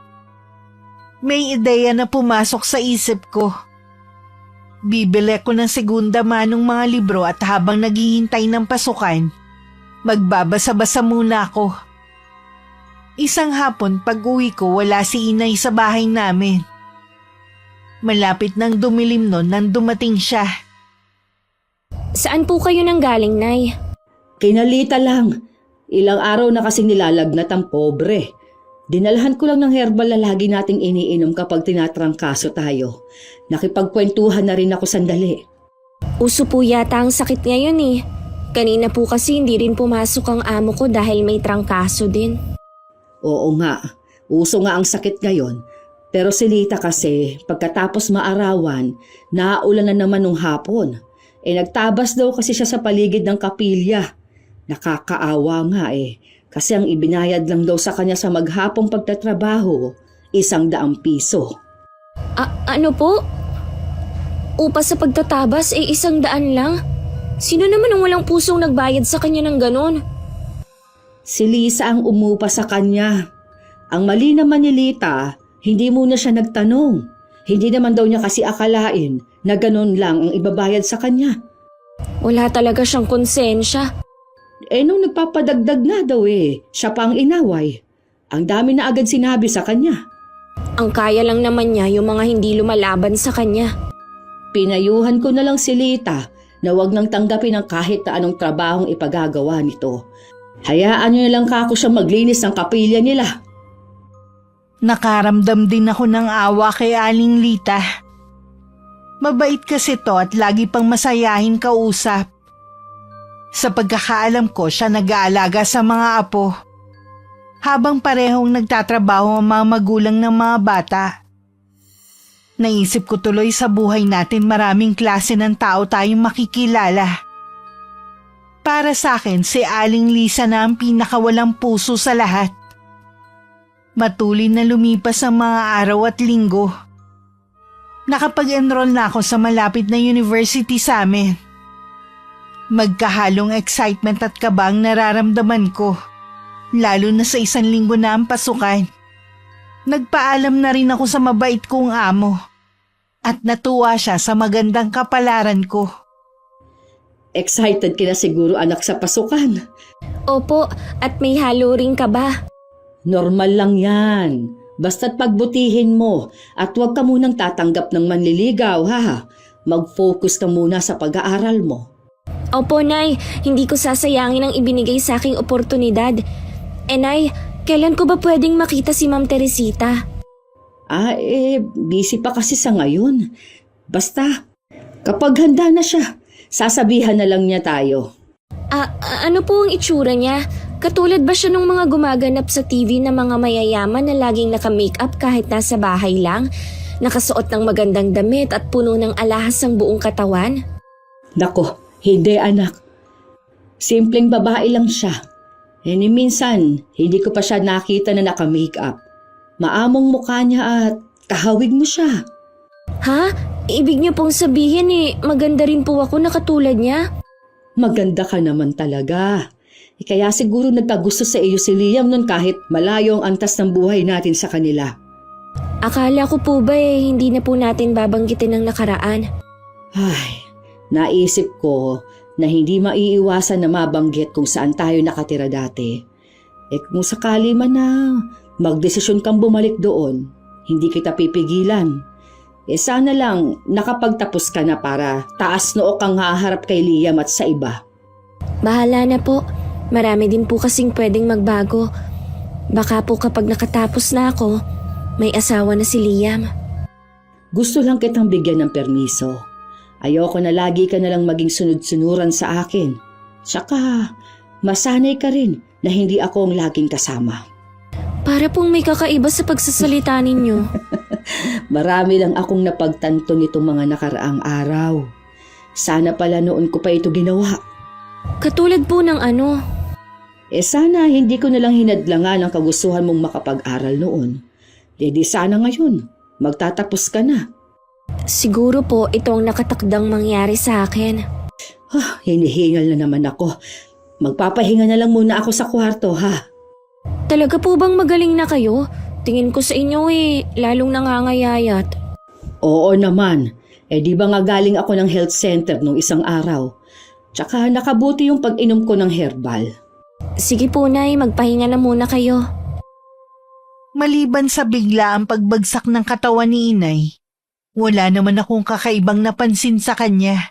May ideya na pumasok sa isip ko. Bibili ko ng segunda manong mga libro at habang naghihintay ng pasukan, magbabasa-basa muna ako. Isang hapon pag-uwi ko wala si inay sa bahay namin. Malapit nang dumilim nun nang dumating siya.
Saan po kayo nanggaling, Nay?
Kinalita lang. Ilang araw na kasing nilalagnat ang pobre. Dinalhan ko lang ng herbal na lagi nating iniinom kapag tinatrangkaso tayo. Nakipagkwentuhan na rin ako sandali.
Uso po yata ang sakit ngayon eh. Kanina po kasi hindi rin pumasok ang amo ko dahil may trangkaso din.
Oo nga, uso nga ang sakit ngayon. Pero si Lita kasi, pagkatapos maarawan, naulan na naman nung hapon. Nagtabas daw kasi siya sa paligid ng kapilya. Nakakaawa nga kasi ang ibinayad lang daw sa kanya sa maghapong pagtatrabaho, 100 piso.
Ano po? Upa sa pagtatabas 100 lang? Sino naman ang walang pusong nagbayad sa kanya ng ganon?
Si Lisa ang umupa sa kanya. Ang mali naman ni Lita, hindi muna siya nagtanong. Hindi naman daw niya kasi akalain na ganun lang ang ibabayad sa kanya.
Wala talaga siyang konsensya.
Nung nagpapadagdag na daw siya pa ang inaway. Ang dami na agad sinabi sa kanya.
Ang kaya lang naman niya yung mga hindi lumalaban sa kanya.
Pinayuhan ko na lang si Lita na wag nang tanggapin ang kahit na anong trabahong ipagagawa nito. Hayaan niyo na lang kako siyang maglinis ng kapilya nila.
Nakaramdam din ako ng awa kay Aling Lita. Mabait kasi to at lagi pang masayahin kausap. Sa pagkakaalam ko, siya nag-aalaga sa mga apo. Habang parehong nagtatrabaho ang mga magulang ng mga bata. Naisip ko tuloy sa buhay natin maraming klase ng tao tayong makikilala. Para sa akin, si Aling Lisa na ang pinakawalang puso sa lahat. Matuloy na lumipas ang mga araw at linggo. Nakapag-enroll na ako sa malapit na university sa amin. Magkahalong excitement at kaba ang nararamdaman ko, lalo na sa 1 linggo na ang pasukan. Nagpaalam na rin ako sa mabait kong amo at natuwa siya sa magandang kapalaran ko.
Excited ka na siguro anak sa pasukan.
Opo, at may halo rin ka ba?
Normal lang yan. Basta't pagbutihin mo at huwag ka munang tatanggap ng manliligaw ha. Mag-focus ka muna sa pag-aaral mo.
Opo, Nay. Hindi ko sasayangin ang ibinigay sa aking oportunidad. Nay, kailan ko ba pwedeng makita si Ma'am Teresita?
Busy pa kasi sa ngayon. Basta, kapag handa na siya, sasabihan na lang niya tayo.
Ano po ang itsura niya? Katulad ba siya ng mga gumaganap sa TV na mga mayayaman na laging naka-makeup kahit nasa bahay lang? Nakasuot ng magandang damit at puno ng alahas ang buong katawan?
Nako, hindi anak. Simpleng babae lang siya. Ni minsan, hindi ko pa siya nakita na naka-makeup. Maamong mukha niya at kahawig mo siya.
Ha? Ibig niyo pong sabihin maganda rin po ako na katulad niya?
Maganda ka naman talaga. Kaya siguro nagkagusto sa iyo si Liam nun kahit malayo ang antas ng buhay natin sa kanila.
Akala ko po ba hindi na po natin babanggitin ang nakaraan?
Ay, naisip ko na hindi maiiwasan na mabanggit kung saan tayo nakatira dati. Kung sakali man na magdesisyon kang bumalik doon, hindi kita pipigilan. Sana lang nakapagtapos ka na para taas noo kang haharap kay Liam at sa iba.
Bahala na po. Marami din po kasing pwedeng magbago. Baka po kapag nakatapos na ako, may asawa na si Liam.
Gusto lang kitang bigyan ng permiso. Ayoko na lagi ka nalang maging sunod-sunuran sa akin. Tsaka, masanay ka rin na hindi ako ang laging kasama.
Para pong may kakaiba sa pagsasalita ninyo.
Marami lang akong napagtanto nitong mga nakaraang araw. Sana pala noon ko pa ito ginawa.
Katulad po ng ano?
Sana hindi ko nalang hinadlangan ang kagustuhan mong makapag-aral noon. Di sana ngayon, magtatapos ka na.
Siguro po ito ang nakatakdang mangyari sa akin.
Hinihingal na naman ako. Magpapahinga na lang muna ako sa kwarto ha.
Talaga po bang magaling na kayo? Tingin ko sa inyo lalong nangangayayat.
Oo naman. Di ba nga galing ako ng health center nung isang araw? Tsaka nakabuti yung pag-inom ko ng herbal.
Sige po, Nay, magpahinga na muna kayo.
Maliban sa bigla ang pagbagsak ng katawan ni Inay, wala naman akong kakaibang napansin sa kanya.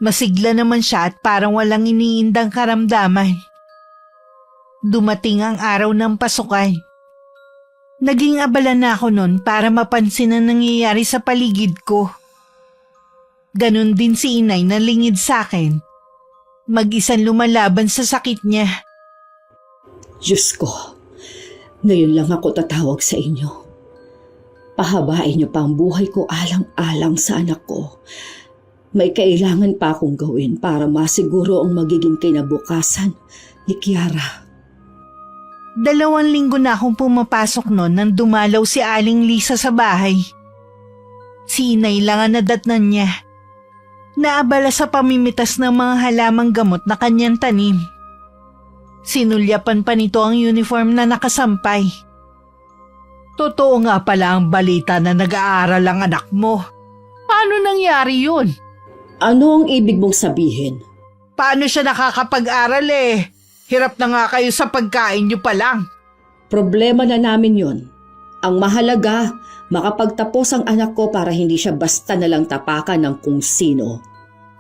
Masigla naman siya at parang walang iniindang karamdaman. Dumating ang araw ng pasukan. Naging abala na ako noon para mapansin ang nangyayari sa paligid ko. Ganon din si Inay na lingid sa akin. Mag-isang lumalaban sa sakit niya.
Diyos ko, ngayon lang ako tatawag sa inyo. Pahabain niyo pa ang buhay ko alang-alang sa anak ko. May kailangan pa akong gawin para masiguro ang magiging kinabukasan ni Kiara.
2 linggo na akong pumapasok noon nang dumalaw si Aling Lisa sa bahay. Si Inay lang ang nadatnan niya. Naabala sa pamimitas ng mga halamang gamot na kanyang tanim. Sinulyapan pa nito ang uniform na nakasampay. Totoo nga pala ang balita na nag-aaral ang anak mo. Paano nangyari yun?
Ano ang ibig mong sabihin?
Paano siya nakakapag-aral eh? Hirap na nga kayo sa pagkain niyo pa lang.
Problema na namin yon. Ang mahalaga, makapagtapos ang anak ko para hindi siya basta nalang tapakan ng kung sino.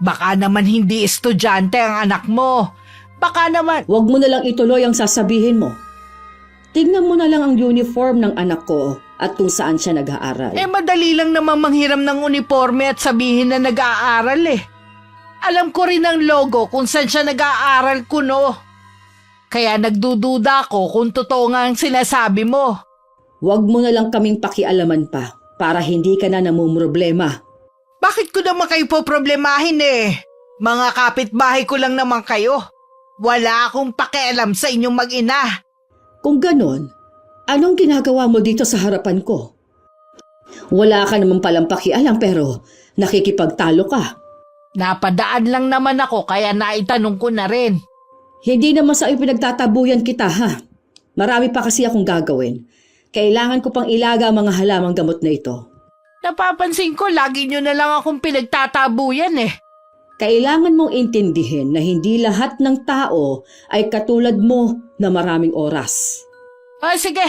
Baka naman hindi estudyante ang anak mo. Baka naman...
Huwag mo nalang ituloy ang sasabihin mo. Tignan mo na lang ang uniform ng anak ko at kung saan siya nag-aaral.
Madali lang naman manghiram ng uniforme at sabihin na nag-aaral eh. Alam ko rin ang logo kung saan siya nag-aaral kuno. Kaya nagdududa ko kung totoo nga ang sinasabi mo.
Huwag mo na lang kaming pakialaman pa para hindi ka na namumroblema.
Bakit ko naman kayo poproblemahin eh? Mga kapitbahay ko lang naman kayo. Wala akong pakialam sa inyong mag-ina.
Kung ganon, anong ginagawa mo dito sa harapan ko? Wala ka naman palang pakialam pero nakikipagtalo ka.
Napadaan lang naman ako kaya naitanong ko na rin.
Hindi naman sa ipinagtatabuyan kita ha. Marami pa kasi akong gagawin. Kailangan ko pang ilaga ang mga halamang gamot na ito.
Napapansin ko lagi nyo na lang akong pinagtatabuyan eh.
Kailangan mong intindihin na hindi lahat ng tao ay katulad mo na maraming oras.
Sige,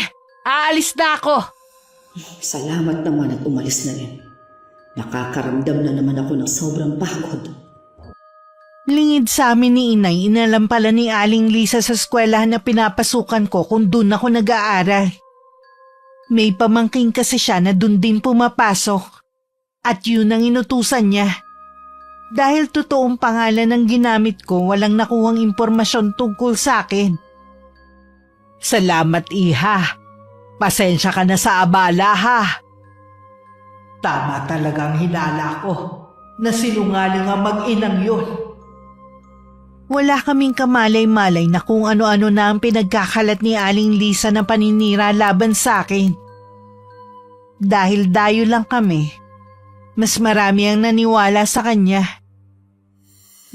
aalis na ako.
Salamat naman at umalis na rin. Nakakaramdam na naman ako ng sobrang pagod.
Lingid sa amin ni Inay, inalam pala ni Aling Lisa sa eskwelahan na pinapasukan ko kung doon ako nag-aaral. May pamangking kasi siya na doon din pumapasok. At yun ang inutusan niya. Dahil totoong pangalan ang ginamit ko, walang nakuhang impormasyon tungkol sa akin. Salamat, Iha. Pasensya ka na sa abala, ha? Tama talagang hinala ko na sinungaling ang mag-inang yun. Wala kaming kamalay-malay na kung ano-ano na ang pinagkakalat ni Aling Lisa na paninira laban sa akin. Dahil dayo lang kami, mas marami ang naniwala sa kanya.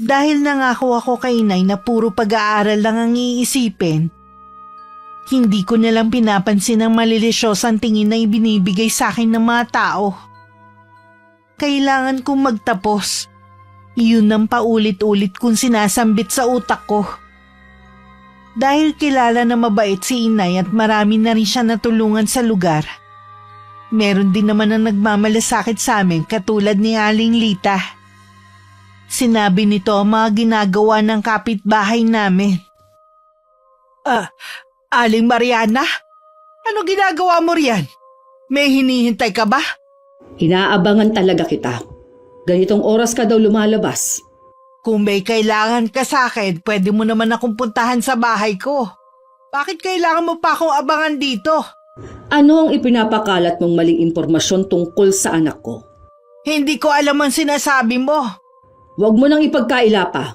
Dahil nangako ako kay Inay na puro pag-aaral lang ang iisipin, hindi ko nalang pinapansin ang malilisyosang tingin na ibinibigay sa akin ng mga tao. Kailangan kong magtapos. Yun ang paulit-ulit kong sinasambit sa utak ko. Dahil kilala na mabait si Inay at marami na rin siya natulungan sa lugar. Meron din naman ang nagmamalasakit sa amin katulad ni Aling Lita. Sinabi nito ang mga ginagawa ng kapitbahay namin. Aling Mariana? Ano ginagawa mo riyan? May hinihintay ka ba?
Inaabangan talaga kita. Ganitong oras ka daw lumalabas.
Kung may kailangan ka sa akin, pwede mo naman akong puntahan sa bahay ko. Bakit kailangan mo pa akong abangan dito?
Ano ang ipinapakalat mong maling impormasyon tungkol sa anak ko?
Hindi ko alam ang sinasabi mo.
Huwag mo nang ipagkaila pa.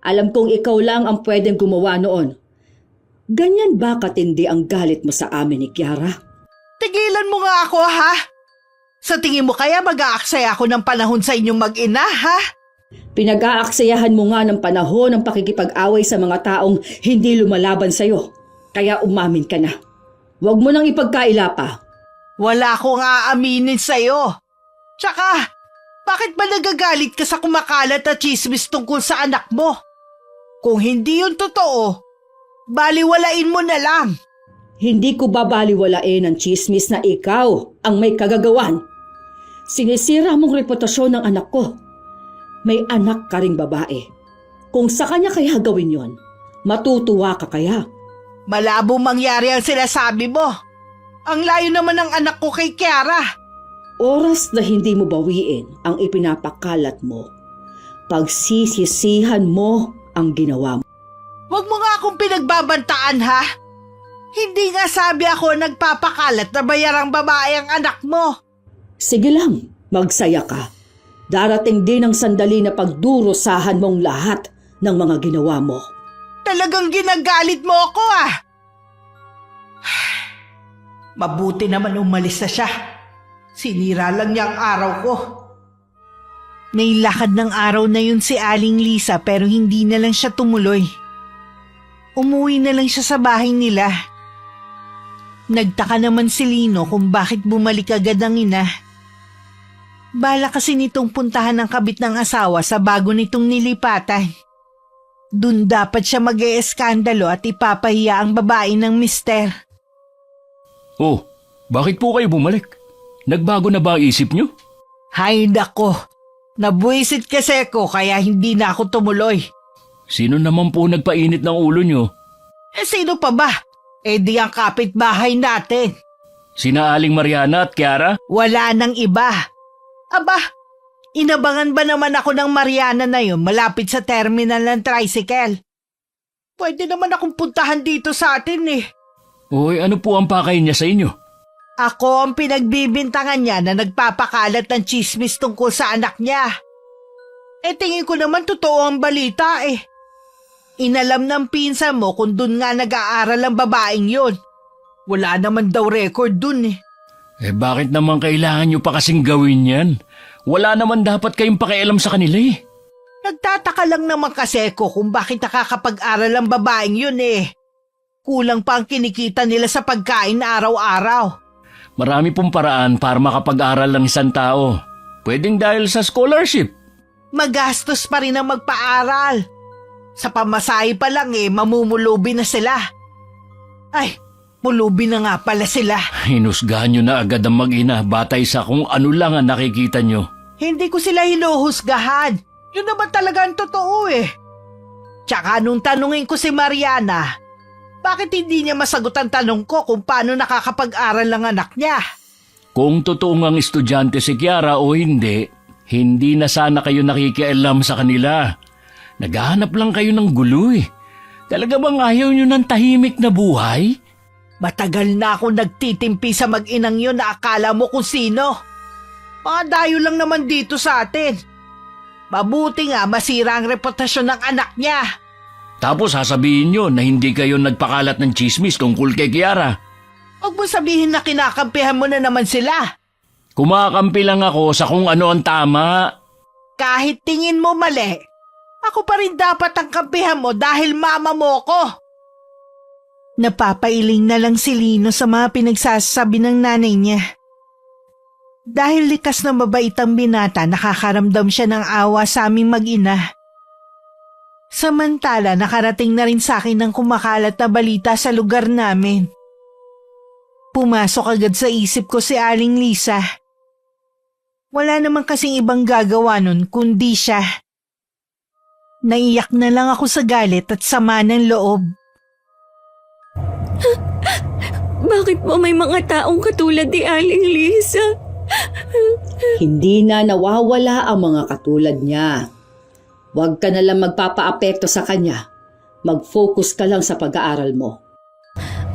Alam kong ikaw lang ang pwedeng gumawa noon. Ganyan ba katindi ang galit mo sa amin ni Kiara?
Tigilan mo nga ako, ha? Sa tingin mo kaya mag-aaksaya ako ng panahon sa inyong mag-ina, ha?
Pinag-aaksayahan mo nga ng panahon ng pakikipag-away sa mga taong hindi lumalaban sa'yo. Kaya umamin ka na. Huwag mo nang ipagkaila pa.
Wala akong aaminin sa'yo. Tsaka, bakit ba nagagalit ka sa kumakalat at chismis tungkol sa anak mo? Kung hindi yun totoo, baliwalain mo na lang.
Hindi ko babaliwalain ang chismis na ikaw ang may kagagawan. Sinisira mong reputasyon ng anak ko. May anak ka ring babae. Kung sa kanya kaya gawin yon, matutuwa ka kaya?
Malabo mangyari ang sinasabi mo. Ang layo naman ng anak ko kay Kiara.
Oras na hindi mo bawiin ang ipinapakalat mo, pagsisisihan mo ang ginawa mo.
Huwag mo nga akong pinagbabantaan, ha? Hindi nga sabi ako nagpapakalat na bayarang babae ang anak mo.
Sige lang, magsaya ka. Darating din ang sandali na pagdurusahan mong lahat ng mga ginawa mo.
Talagang ginagalit mo ako, ah! Mabuti naman umalis na siya. Sinira lang niya ang araw ko. May lakad ng araw na yun si Aling Lisa pero hindi na lang siya tumuloy. umuwi na lang siya sa bahay nila. Nagtaka naman si Lino kung bakit bumalik agad ang ina. Bala kasi nitong puntahan ng kabit ng asawa sa bago nitong nilipatan. Dun dapat siya mag-e-eskandalo at ipapahiya ang babae ng mister.
Oh, bakit po kayo bumalik? Nagbago na ba ang isip nyo?
Hay nako, nabuisit kasi ko kaya hindi na ako tumuloy.
Sino naman po nagpainit ng ulo nyo?
Sino pa ba? Di ang kapitbahay natin.
Sina Aling Mariana at Kiara?
Wala nang iba. Aba, inabangan ba naman ako ng Mariana na yun malapit sa terminal ng tricycle? Pwede naman akong puntahan dito sa atin eh.
Uy, ano po ang pakay niya sa inyo?
Ako ang pinagbibintangan niya na nagpapakalat ng chismis tungkol sa anak niya. Tingin ko naman totoo ang balita eh. Inalam ng pinsan mo kung dun nga nag-aaral ang babaeng yun. Wala naman daw record dun eh.
Bakit naman kailangan nyo pa kasing gawin yan? Wala naman dapat kayong pakialam sa kanila eh.
Nagtataka lang naman kasi ko kung bakit nakakapag-aral ang babaeng yun eh. Kulang pa ang kinikita nila sa pagkain araw-araw.
Marami pong paraan para makapag-aral ng isang tao. Pwedeng dahil sa scholarship.
Magastos pa rin ang magpaaral. Sa pamasahe pa lang mamumulubi na sila. Ay, mulubi na nga pala sila.
Hinusgahan nyo na agad ang mag-ina batay sa kung ano lang ang nakikita nyo.
Hindi ko sila hinuhusgahan. Yun naman talaga ang totoo eh. Tsaka nung tanungin ko si Mariana, bakit hindi niya masagot ang tanong ko kung paano nakakapag-aral ang anak niya?
Kung totoo ngang estudyante si Kiara o hindi, hindi na sana kayo nakikialam sa kanila. Naghahanap lang kayo ng gulo eh. Talaga bang ayaw nyo ng tahimik na buhay?
Matagal na ako nagtitimpi sa mag-inang yun na akala mo kung sino. Mga dayo lang naman dito sa atin. Mabuti nga masira ang reputasyon ng anak niya.
Tapos sasabihin nyo na hindi kayo nagpakalat ng chismis tungkol kay Kiara.
Huwag mo sabihin na kinakampihan mo na naman sila.
Kumakampi lang ako sa kung ano ang tama.
Kahit tingin mo mali, ako pa rin dapat ang kampihan mo dahil mama mo ko. Napapailing na lang si Lino sa mga pinagsasabi ng nanay niya. Dahil likas na mabait ang binata, nakakaramdam siya ng awa sa aming mag-ina. Samantala, nakarating na rin sa akin ng kumakalat na balita sa lugar namin. Pumasok agad sa isip ko si Aling Lisa. Wala naman kasing ibang gagawa nun kundi siya. Naiyak na lang ako sa galit at sama ng loob.
Bakit po may mga taong katulad ni Aling Lisa?
Hindi na nawawala ang mga katulad niya. Huwag ka na lang magpapaapekto sa kanya. Mag-focus ka lang sa pag-aaral mo.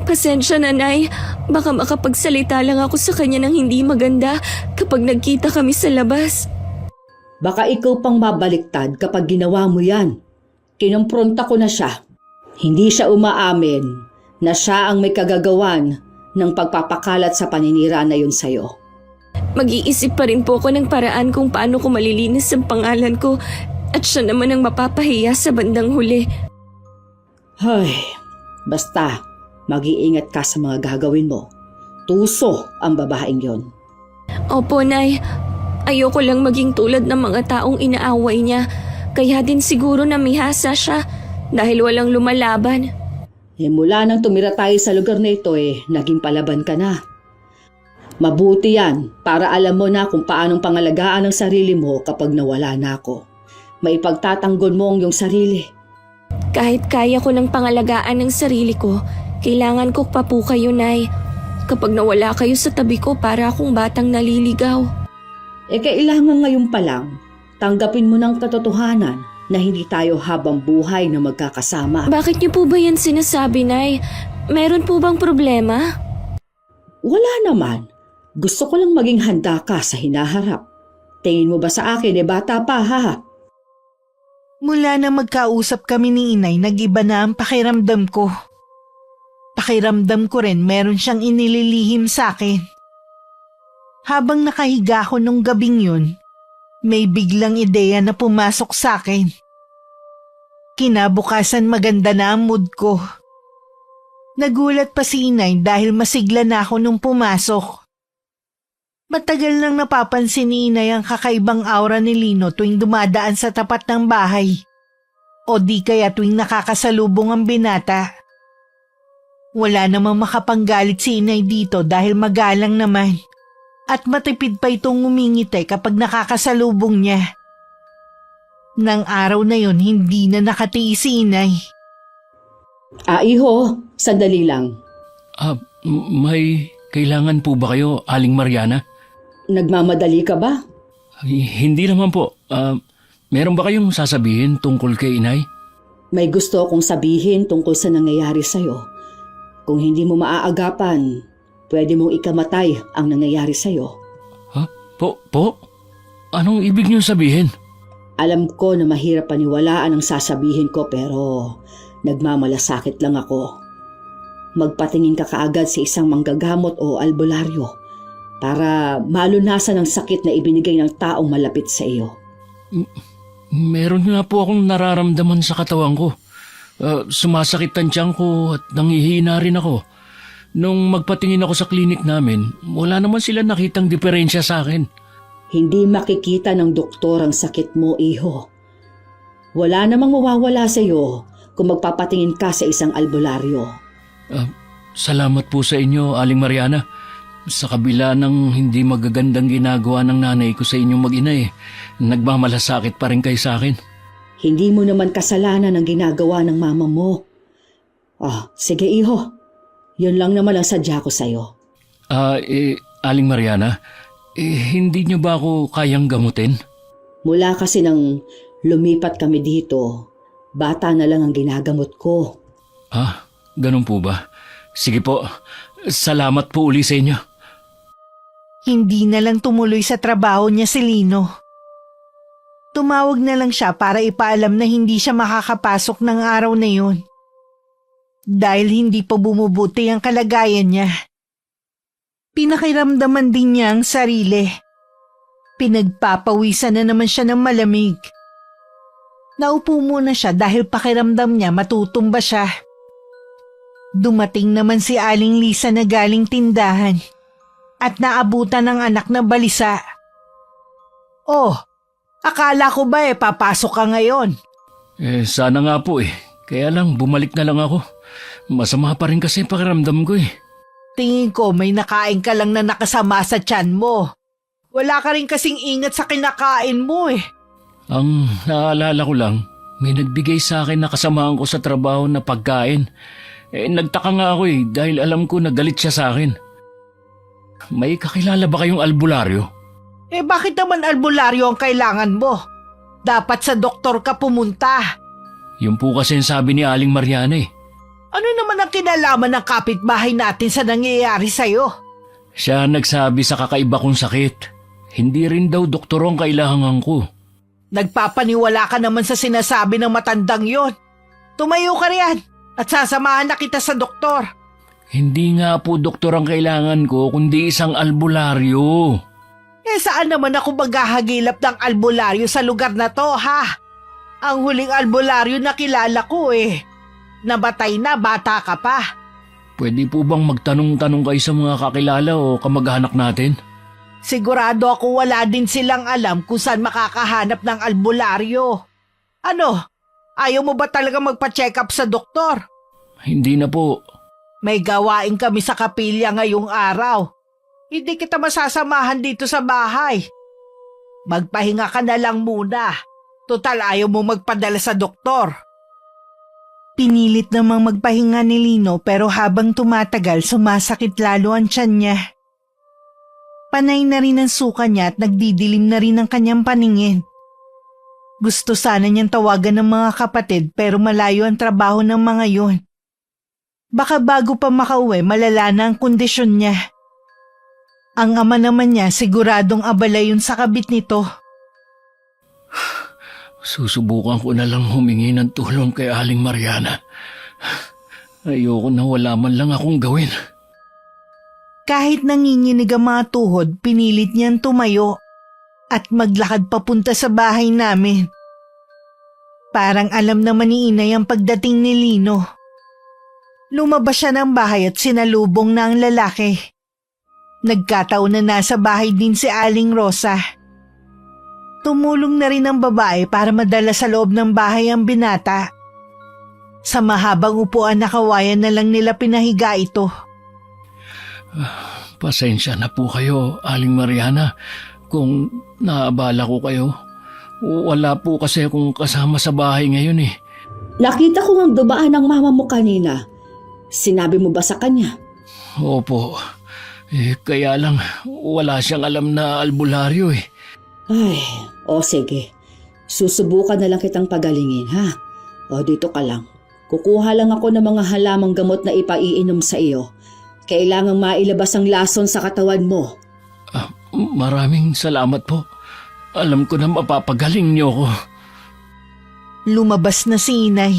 Pasensya na, Nay. Baka makapagsalita lang ako sa kanya ng hindi maganda kapag nagkita kami sa labas.
Baka ikaw pang mabaliktad kapag ginawa mo yan. Kinumpronta ko na siya. Hindi siya umaamin na siya ang may kagagawan ng pagpapakalat sa paninira na yun sa'yo.
Mag-iisip pa rin po ako ng paraan kung paano ko malilinis ang pangalan ko at siya naman ang mapapahiya sa bandang huli.
Hay, basta mag-iingat ka sa mga gagawin mo. Tuso ang babaeng yon.
Opo, Nay. Ayoko lang maging tulad ng mga taong inaaway niya. Kaya din siguro namihasa siya dahil walang lumalaban.
Mula nang tumira tayo sa lugar na ito naging palaban ka na. Mabuti yan para alam mo na kung paanong pangalagaan ang sarili mo kapag nawala na ako. Maipagtatanggol mo ang iyong sarili.
Kahit kaya ko ng pangalagaan ng sarili ko, kailangan ko pa po kayo, Nay. Kapag nawala kayo sa tabi ko, para akong batang naliligaw.
Kailangan ngayon pa lang, tanggapin mo ng katotohanan na hindi tayo habang buhay na magkakasama.
Bakit niyo po ba yan sinasabi, Nay? Meron po bang problema?
Wala naman. Gusto ko lang maging handa ka sa hinaharap. Tingin mo ba sa akin bata pa ha?
Mula na magkausap kami ni Inay, nag-iba na ang pakiramdam ko. Pakiramdam ko rin meron siyang inililihim sa akin. Habang nakahiga ko nung gabing yun, may biglang ideya na pumasok sa akin. Kinabukasan maganda na ang mood ko. Nagulat pa si inay dahil masigla na ako nung pumasok. Matagal nang napapansin ni inay ang kakaibang aura ni Lino tuwing dumadaan sa tapat ng bahay. O di kaya tuwing nakakasalubong ang binata. Wala namang makapanggalit si inay dito dahil magalang naman. At matipid pa itong ngumingiti kapag nakakasalubong niya. Nang araw na yon, hindi na nakatiis si inay.
Iho, sandali lang.
May kailangan po ba kayo, Aling Mariana?
Nagmamadali ka ba?
Hindi naman po. Meron ba kayong sasabihin tungkol kay inay?
May gusto akong sabihin tungkol sa nangyayari sa'yo. Kung hindi mo maaagapan, pwede mong ikamatay ang nangyayari sa'yo.
Ha? Po? Anong ibig niyo sabihin?
Alam ko na mahirap paniwalaan ang sasabihin ko pero nagmamalasakit lang ako. Magpatingin ka kaagad sa isang manggagamot o albularyo para malunasan ang sakit na ibinigay ng taong malapit sa iyo.
Meron nga po akong nararamdaman sa katawan ko. Sumasakit ang tiyan ko at nangihina rin ako. Nung magpatingin ako sa klinik namin, wala naman sila nakitang diferensya sa akin.
Hindi makikita ng doktor ang sakit mo, iho. Wala namang mawawala sa iyo kung magpapatingin ka sa isang albularyo.
Salamat po sa inyo, Aling Mariana. Sa kabila ng hindi magagandang ginagawa ng nanay ko sa inyong mag-ina nagmamalasakit pa rin kayo sa akin.
Hindi mo naman kasalanan ang ginagawa ng mama mo. Sige iho. Yun lang naman ang sadya ko sa'yo.
Aling Mariana, hindi niyo ba ako kayang gamutin?
Mula kasi nang lumipat kami dito, bata na lang ang ginagamot ko.
Ganun po ba? Sige po, salamat po uli sa inyo.
Hindi na lang tumuloy sa trabaho niya si Lino. Tumawag na lang siya para ipaalam na hindi siya makakapasok ng araw na yun. Dahil hindi pa bumubuti ang kalagayan niya. Pinakiramdaman din niya ang sarili. Pinagpapawisan na naman siya ng malamig. Naupo muna siya dahil pakiramdam niya matutumba siya. Dumating naman si Aling Lisa na galing tindahan at naabutan ng anak na balisa. Akala ko ba papasok ka ngayon?
Sana nga po Kaya lang bumalik na lang ako. Masama pa rin kasi pakiramdam ko
Tingin ko may nakain ka lang na nakasama sa tiyan mo. Wala ka rin kasing ingat sa kinakain mo
Ang naalala ko lang, may nagbigay sa akin na kasamaan ko sa trabaho na pagkain. Nagtaka nga ako dahil alam ko na galit siya sa akin. May kakilala ba kayong albularyo?
Bakit naman albularyo ang kailangan mo? Dapat sa doktor ka pumunta.
Yun po kasi ang sabi ni Aling Mariana
Ano naman ang kinalaman ng kapitbahay natin sa nangyayari sa'yo?
Siya nagsabi sa kakaiba kong sakit. Hindi rin daw doktor ang kailangan ko.
Nagpapaniwala ka naman sa sinasabi ng matandang yon. Tumayo ka riyan at sasamahan na kita sa doktor.
Hindi nga po doktor ang kailangan ko, kundi isang albularyo.
Saan naman ako maghahagilap ng albularyo sa lugar na to, ha? Ang huling albularyo na kilala ko Nabatay na, bata ka pa.
Pwede po bang magtanong-tanong kayo sa mga kakilala o kamag-anak natin?
Sigurado ako wala din silang alam kung saan makakahanap ng albularyo. Ano? Ayaw mo ba talaga magpa-check up sa doktor?
Hindi na po.
May gawain kami sa kapilya ngayong araw. Hindi kita masasamahan dito sa bahay. Magpahinga ka na lang muna. Total ayaw mo magpadala sa doktor. Pinilit namang magpahinga ni Lino pero habang tumatagal sumasakit lalo ang tiyan niya. Panay na rin ang suka niya at nagdidilim na rin ang kanyang paningin. Gusto sana niyang tawagan ng mga kapatid pero malayo ang trabaho ng mga yun. Baka bago pa makauwi malala na ang kondisyon niya. Ang ama naman niya siguradong abala yun sa kabit nito.
Susubukan ko na lang humingi ng tulong kay Aling Mariana. Ayoko na wala man lang akong gawin.
Kahit nanginginig ang mga tuhod, pinilit niyang tumayo at maglakad papunta sa bahay namin. Parang alam naman ni Inay ang pagdating ni Lino. Lumabas siya ng bahay at sinalubong na ang lalaki. Nagkataon na nasa bahay din si Aling Rosa. Tumulong na rin ang babae para madala sa loob ng bahay ang binata. Sa mahabang upuan na kawayan na lang nila pinahiga ito.
Pasensya na po kayo, Aling Mariana, kung naabala ko kayo. Wala po kasi akong kasama sa bahay ngayon eh.
Nakita ko ang dumaan ng mama mo kanina. Sinabi mo ba sa kanya?
Opo. Kaya lang wala siyang alam na albularyo eh.
Ay, sige. Susubukan na lang kitang pagalingin, ha? Dito ka lang. Kukuha lang ako ng mga halamang gamot na ipaiinom sa iyo. Kailangang mailabas ang lason sa katawan mo.
Maraming salamat po. Alam ko na mapapagaling niyo ko.
Lumabas na si Inay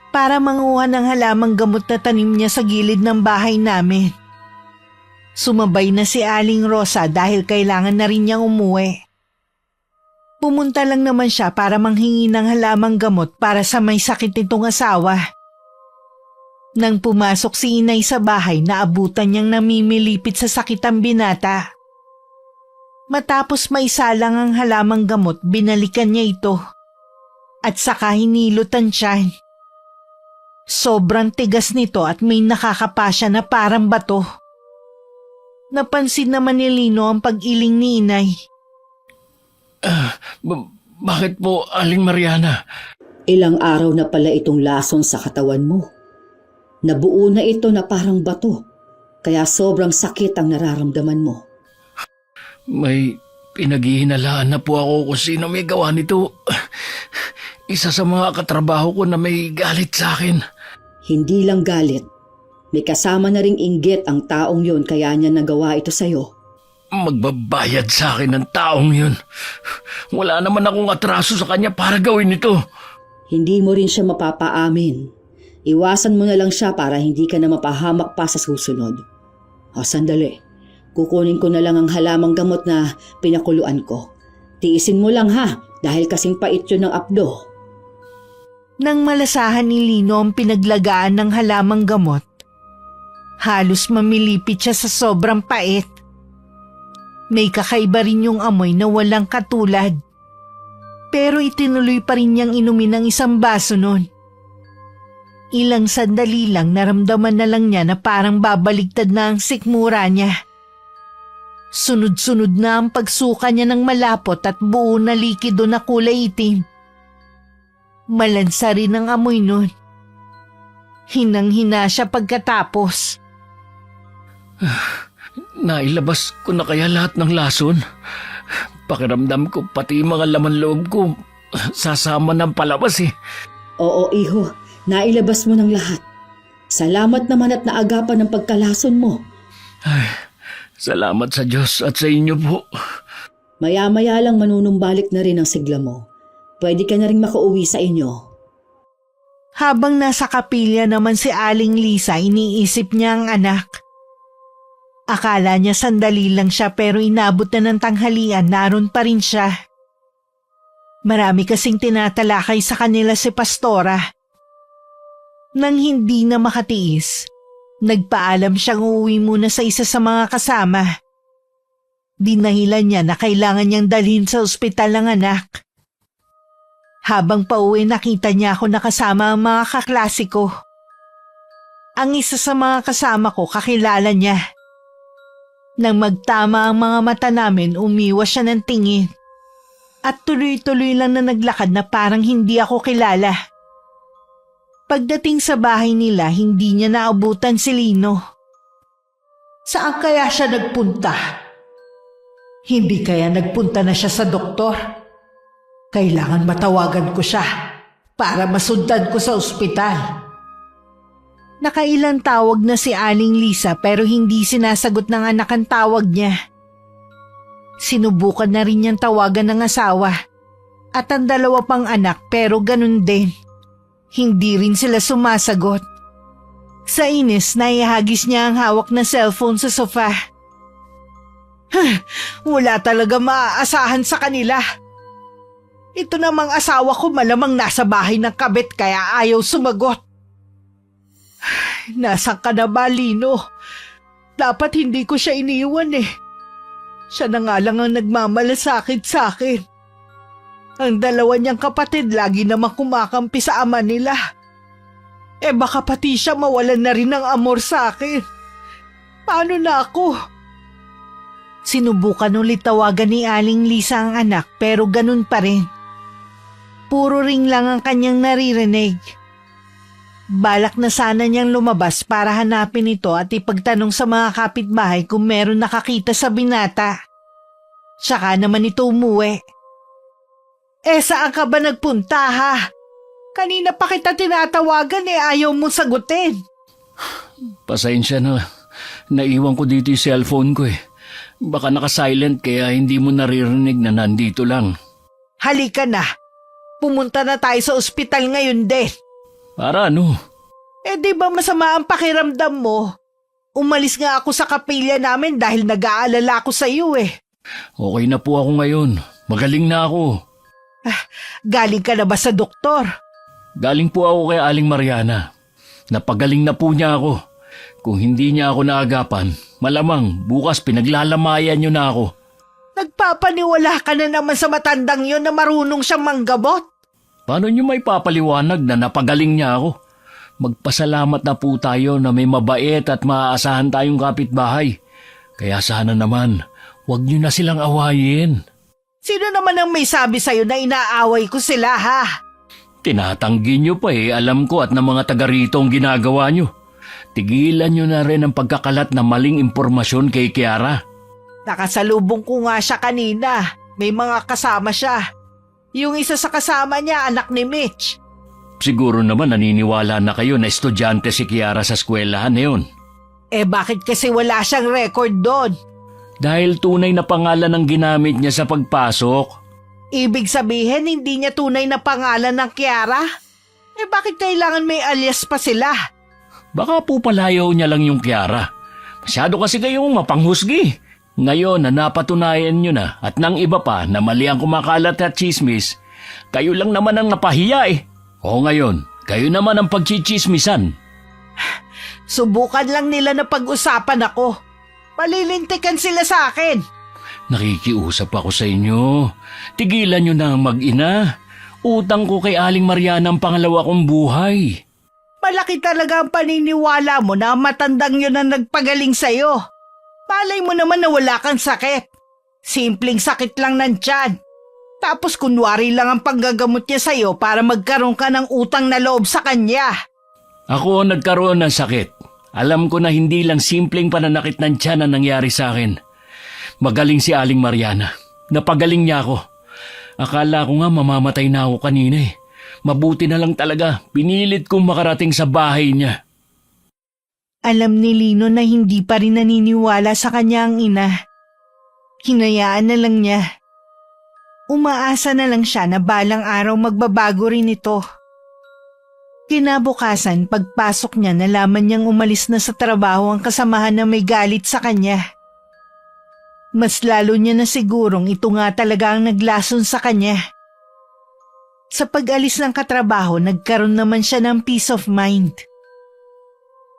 para manguha ng halamang gamot na tanim niya sa gilid ng bahay namin. Sumabay na si Aling Rosa dahil kailangan na rin niyang umuwi. Pumunta lang naman siya para manghingi ng halamang gamot para sa may sakit nitong asawa. Nang pumasok si Inay sa bahay, naabutan niyang namimilipit sa sakit ang binata. Matapos maisalang ang halamang gamot, binalikan niya ito. At saka hinilutan siya. Sobrang tigas nito at may nakakapa siya na parang bato. Napansin naman ni Lino ang pag-iling ni Inay.
Bakit po, Aling Mariana?
Ilang araw na pala itong lason sa katawan mo. Nabuo na ito na parang bato, kaya sobrang sakit ang nararamdaman mo.
May pinaghihinalaan na po ako kung sino may gawa nito. Isa sa mga katrabaho ko na may galit sa akin.
Hindi lang galit. May kasama na ring inggit ang taong yun kaya niya nagawa ito sa'yo.
Magbabayad sa akin ng taong yun. Wala naman akong atraso sa kanya para gawin ito.
Hindi mo rin siya mapapaamin. Iwasan mo na lang siya para hindi ka na mapahamak pa sa susunod. Sandali. Kukunin ko na lang ang halamang gamot na pinakuluan ko. Tiisin mo lang ha, dahil kasing pait yun ng apdo.
Nang malasahan ni Lino ang pinaglagaan ng halamang gamot, halos mamilipit siya sa sobrang pait. May kakaiba rin yung amoy na walang katulad. Pero itinuloy pa rin niyang inumin ang isang baso nun. Ilang sandali lang naramdaman na lang niya na parang babaligtad na ang sikmura niya. Sunod-sunod na ang pagsuka niya ng malapot at buo na likido na kulay itim. Malansa rin ang amoy nun. Hinang-hina siya pagkatapos.
Nailabas ko na kaya lahat ng lason? Pakiramdam ko pati mga laman loob ko sasama ng palabas eh.
Oo, iho. Nailabas mo ng lahat. Salamat naman at naagapan ng pagkalason mo.
Ay, salamat sa Diyos at sa inyo po.
Maya-maya lang manunumbalik na rin ang sigla mo. Pwede ka na rin makauwi sa inyo.
Habang nasa kapilya naman si Aling Lisa, iniisip niya ang anak. Akala niya sandali lang siya pero inabot na ng tanghalian, naroon pa rin siya. Marami kasing tinatalakay sa kanila si Pastora. Nang hindi na makatiis, nagpaalam siyang uuwi muna sa isa sa mga kasama. Dinahilan niya na kailangan niyang dalhin sa ospital ang anak. Habang pauwi nakita niya ako nakasama ang mga kaklase ko. Ang isa sa mga kasama ko kakilala niya. Nang magtama ang mga mata namin, umiwas siya ng tingin. At tuloy-tuloy lang na naglakad na parang hindi ako kilala. Pagdating sa bahay nila, hindi niya naabutan si Lino. Saan kaya siya nagpunta? Hindi kaya nagpunta na siya sa doktor? Kailangan matawagan ko siya para masundan ko sa ospital. Nakailang tawag na si Aling Lisa pero hindi sinasagot ng anak ang tawag niya. Sinubukan na rin niyang tawagan ng asawa at ang dalawa pang anak pero ganun din. Hindi rin sila sumasagot. Sa inis, naihagis niya ang hawak na cellphone sa sofa. Wala talaga maaasahan sa kanila. Ito namang asawa ko malamang nasa bahay ng kabit kaya ayaw sumagot. Nasaan ka na ba, Lino? Dapat hindi ko siya iniwan eh. Siya na nga lang ang nagmamalasakit sa akin. Ang dalawa niyang kapatid lagi namang kumakampi sa ama nila. Baka pati siya mawalan na rin ng amor sa akin. Paano na ako? Sinubukan ulit tawagan ni Aling Lisa ang anak pero ganun pa rin. Puro ring lang ang kanyang naririnig. Balak na sana niyang lumabas para hanapin ito at ipagtanong sa mga kapitbahay kung meron nakakita sa binata. Saka naman ito umuwi. Saan ka ba nagpunta ha? Kanina pa kita tinatawagan ayaw mo sagutin.
Pasensya na. Naiwan ko dito yung cellphone ko eh. Baka naka-silent kaya hindi mo naririnig na nandito lang.
Halika na. Pumunta na tayo sa ospital ngayon din.
Para ano?
Di ba masama ang pakiramdam mo? Umalis nga ako sa kapilya namin dahil nag-aalala ako sa iyo eh.
Okay na po ako ngayon. Magaling na ako.
Galing ka na ba sa doktor?
Galing po ako kay Aling Mariana. Napagaling na po niya ako. Kung hindi niya ako naagapan, malamang bukas pinaglalamayan niyo na ako.
Nagpapaniwala ka na naman sa matandang yon na marunong siyang manggabot?
Paano niyo may papaliwanag na napagaling niya ako? Magpasalamat na po tayo na may mabait at maaasahan tayong kapitbahay. Kaya sana naman, huwag niyo na silang awayin.
Sino naman ang may sabi sa'yo na inaaway ko sila ha?
Tinatanggi niyo pa alam ko at ng mga taga rito ang ginagawa niyo. Tigilan niyo na rin ang pagkakalat na maling impormasyon kay Kiara.
Nakasalubong ko nga siya kanina. May mga kasama siya. Yung isa sa kasama niya, anak ni Mitch.
Siguro naman naniniwala na kayo na estudyante si Kiara sa eskwelahan na yun.
Bakit kasi wala siyang record doon?
Dahil tunay na pangalan ang ginamit niya sa pagpasok.
Ibig sabihin, hindi niya tunay na pangalan ng Kiara? Bakit kailangan may alias pa sila?
Baka po palayaw niya lang yung Kiara. Masyado kasi kayong mapanghusgi. Ngayon na napatunayan nyo na at nang iba pa na mali ang kumakalat at chismis, kayo lang naman ang napahiya O ngayon, kayo naman ang pagchichismisan.
Subukan lang nila na pag-usapan ako. Palilintikan sila sa akin.
Nakikiusap ako sa inyo. Tigilan nyo na ang mag-ina. Utang ko kay Aling Mariana ang pangalawa kong buhay.
Malaki talaga ang paniniwala mo na matandang yun ang nagpagaling sa'yo. Palay mo naman na wala kang sakit. Simpleng sakit lang ng tiyan. Tapos kunwari lang ang panggagamot niya sa'yo para magkaroon ka ng utang na loob sa kanya.
Ako nagkaroon ng sakit. Alam ko na hindi lang simpleng pananakit ng tiyan ang nangyari sa akin. Magaling si Aling Mariana. Napagaling niya ako. Akala ko nga mamamatay na ako kanina Mabuti na lang talaga. Pinilit kong makarating sa bahay niya.
Alam ni Lino na hindi pa rin naniniwala sa kanya ang ina. Hinayaan na lang niya. Umaasa na lang siya na balang araw magbabago rin ito. Kinabukasan, pagpasok niya nalaman niyang umalis na sa trabaho ang kasamahan na may galit sa kanya. Mas lalo niya na sigurong ito nga talaga ang naglason sa kanya. Sa pag-alis ng katrabaho, nagkaroon naman siya ng peace of mind.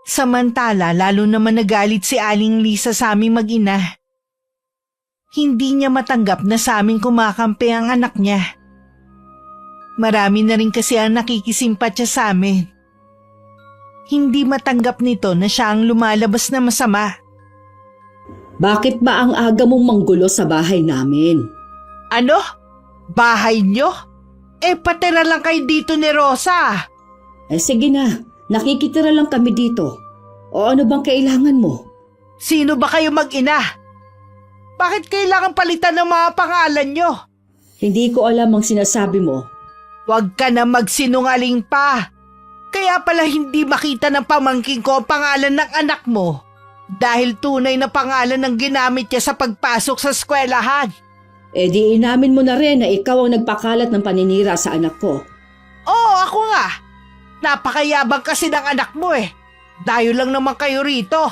Samantala, lalo naman nagalit si Aling Lisa sa aming mag-ina. Hindi niya matanggap na sa aming kumakampi ang anak niya. Marami na rin kasi ang nakikisimpatya sa amin. Hindi matanggap nito na siya ang lumalabas na masama.
Bakit ba ang aga mong manggulo sa bahay namin?
Ano? Bahay niyo? Patira lang kayo dito ni Rosa.
Sige na, nakikitira lang kami dito. O ano bang kailangan mo?
Sino ba kayo mag-ina? Bakit kailangan palitan ng mga pangalan niyo?
Hindi ko alam ang sinasabi mo.
Huwag ka na magsinungaling pa. Kaya pala hindi makita ng pamangking ko ang pangalan ng anak mo. Dahil tunay na pangalan ang ginamit niya sa pagpasok sa eskwelahan.
Di inamin mo na rin na ikaw ang nagpakalat ng paninira sa anak ko.
Oo, ako nga. Napakayabang kasi ng anak mo Dayo lang naman kayo rito.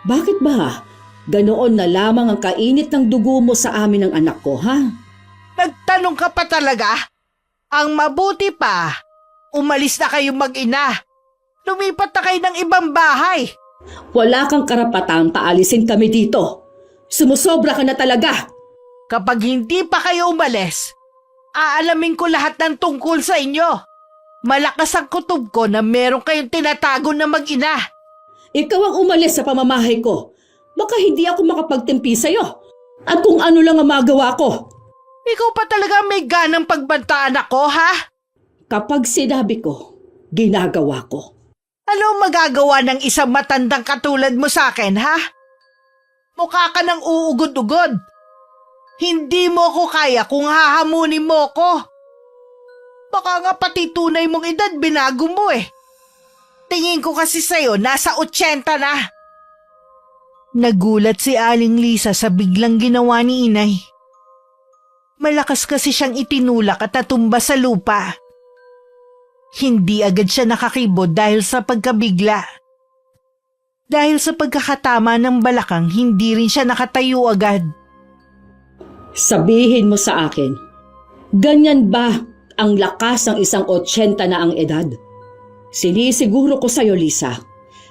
Bakit ba? Ganoon na lamang ang kainit ng dugo mo sa amin ng anak ko, ha?
Nagtanong ka pa talaga? Ang mabuti pa, umalis na kayo mag-ina. Lumipat na kayo ng ibang bahay.
Wala kang karapatang paalisin kami dito. Sumusobra ka na talaga.
Kapag hindi pa kayo umalis, aalamin ko lahat ng tungkol sa inyo. Malakas ang kutob ko na meron kayong tinatago na mag-ina.
Ikaw ang umalis sa pamamahay ko. Baka hindi ako makapagtimpi sa'yo. At kung ano lang ang magawa ko.
Ikaw pa talaga may ganang pagbantaan ako, ha?
Kapag sinabi ko, ginagawa ko.
Ano magagawa ng isang matandang katulad mo sa akin, ha? Mukha ka ng uugod-ugod. Hindi mo ko kaya kung hahamunin mo ko. Baka nga pati tunay mong edad binago mo eh. Tingin ko kasi sa'yo nasa 80 na. Nagulat si Aling Lisa sa biglang ginawa ni Inay. Malakas kasi siyang itinulak at natumba sa lupa. Hindi agad siya nakakibod dahil sa pagkabigla. Dahil sa pagkakatama ng balakang, hindi rin siya nakatayo agad.
Sabihin mo sa akin, ganyan ba ang lakas ng isang 80 na ang edad? Sinisiguro ko sa'yo, Lisa,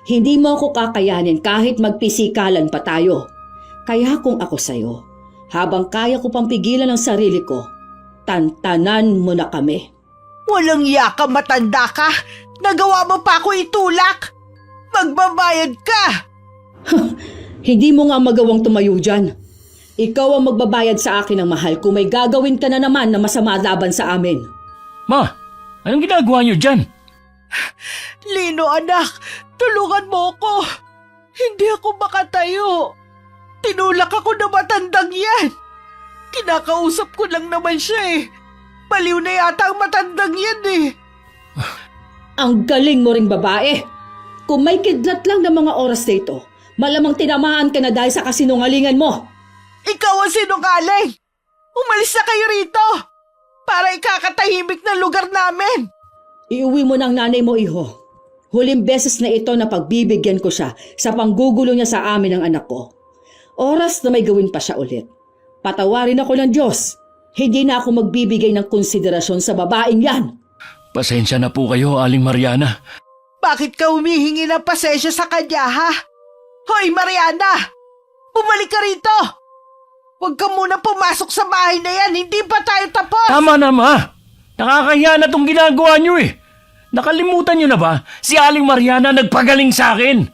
hindi mo ako kakayanin kahit magpisikalan pa tayo. Kaya kung ako sa'yo, habang kaya ko pang pigilan ang sarili ko, tantanan mo na kami.
Walang yaka, matanda ka! Nagawa mo pa ako itulak! Magbabayad ka!
Hindi mo nga magawang tumayo dyan. Ikaw ang magbabayad sa akin ng mahal kung may gagawin ka na naman na masama laban sa amin.
Ma, anong ginagawa niyo dyan?
Lino, anak, tulungan mo ako. Hindi ako makatayo. Tinulak ako na matandang yan. Kinakausap ko lang naman siya eh. Baliw na yata ang matandang yan eh.
Ang galing mo ring babae. Kung may kidlat lang ng mga oras dito, malamang tinamaan ka na dahil sa kasinungalingan mo.
Ikaw ang sinungaling. Umalis na kayo rito para ikakatahimik na lugar namin.
Iuwi mo ng nanay mo, iho. Huling beses na ito na pagbibigyan ko siya sa panggugulo niya sa amin ng anak ko. Oras na may gawin pa siya ulit. Patawarin ako ng Diyos. Hindi na ako magbibigay ng konsiderasyon sa babaeng yan.
Pasensya na po kayo, Aling Mariana.
Bakit ka humihingi ng pasensya sa kanya, ha? Hoy, Mariana! Bumalik ka rito! Huwag ka muna pumasok sa bahay na yan, hindi pa tayo tapos!
Tama na, Ma. Nakakahiya na tong ginagawa niyo eh. Nakalimutan niyo na ba? Si Aling Mariana nagpagaling sa akin.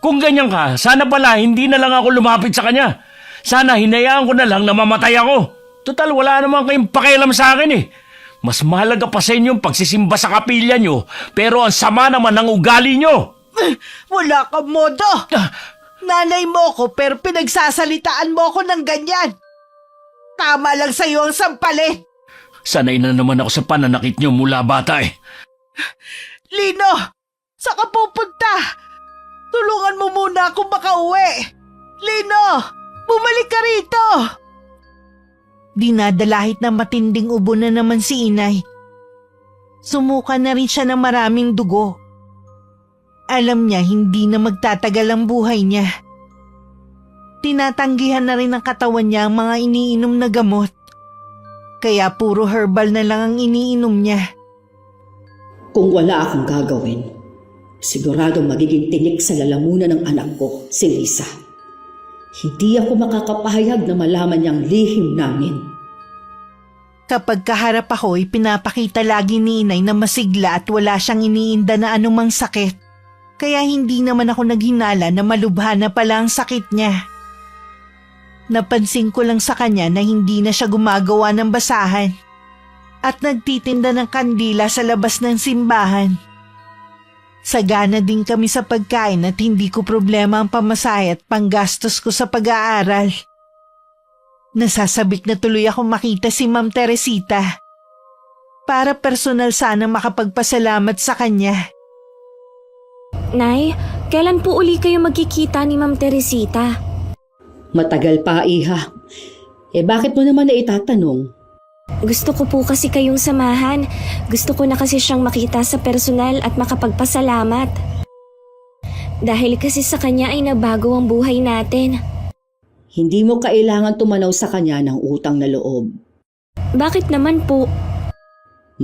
Kung ganyan ka, sana pala hindi na lang ako lumapit sa kanya. Sana hinayaan ko na lang na mamatay ako. Total, wala naman kayong pakialam sa akin eh. Mas mahalaga pa sa inyo yung pagsisimba sa kapilya nyo, pero ang sama naman ng ugali nyo.
Wala kang modo! Nanay mo ko pero pinagsasalitaan mo ko ng ganyan. Tama lang sa'yo ang sampalin.
Sanay na naman ako sa pananakit nyo mula bata eh.
Lino, saan ka pupunta? Tulungan mo muna akong makauwi. Lino, bumalik ka rito. Dinadalahit na matinding ubo na naman si Inay. Sumuka na rin siya ng maraming dugo. Alam niya hindi na magtatagal ang buhay niya. Tinatanggihan na rin ng katawan niya ang mga iniinom na gamot. Kaya puro herbal na lang ang iniinom niya.
Kung wala akong gagawin, sigurado magiging tinik sa lalamunan ng anak ko, si Lisa. Hindi ako makakapahayag na malaman niyang lihim namin.
Kapag kaharap ako, pinapakita lagi ni Inay na masigla at wala siyang iniinda na anumang sakit. Kaya hindi naman ako naghinala na malubha na pala ang sakit niya. Napansin ko lang sa kanya na hindi na siya gumagawa ng basahan at nagtitinda ng kandila sa labas ng simbahan. Sagana din kami sa pagkain at hindi ko problema ang pamasahe at panggastos ko sa pag-aaral. Nasasabik na tuloy ako makita si Ma'am Teresita para personal sana makapagpasalamat sa kanya.
Nay, kailan po uli kayo magkikita ni Ma'am Teresita?
Matagal pa, iha. Bakit mo naman na itatanong?
Gusto ko po kasi kayong samahan. Gusto ko na kasi siyang makita sa personal at makapagpasalamat. Dahil kasi sa kanya ay nabago ang buhay natin.
Hindi mo kailangan tumanaw sa kanya ng utang na loob.
Bakit naman po?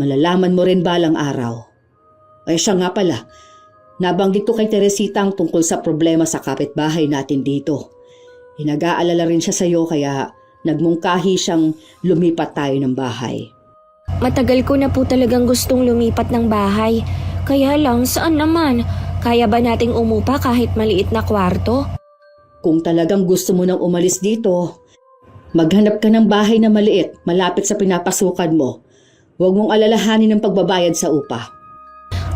Malalaman mo rin balang araw. Ay siya nga pala, nabanggit ko kay Teresita ang tungkol sa problema sa kapitbahay natin dito. Nag-aalala rin siya sa'yo kaya nagmungkahi siyang lumipat tayo ng bahay.
Matagal ko na po talagang gustong lumipat ng bahay. Kaya lang, saan naman? Kaya ba nating umupa kahit maliit na kwarto?
Kung talagang gusto mo nang umalis dito, maghanap ka ng bahay na maliit malapit sa pinapasukan mo. Huwag mong alalahanin ang pagbabayad sa upa.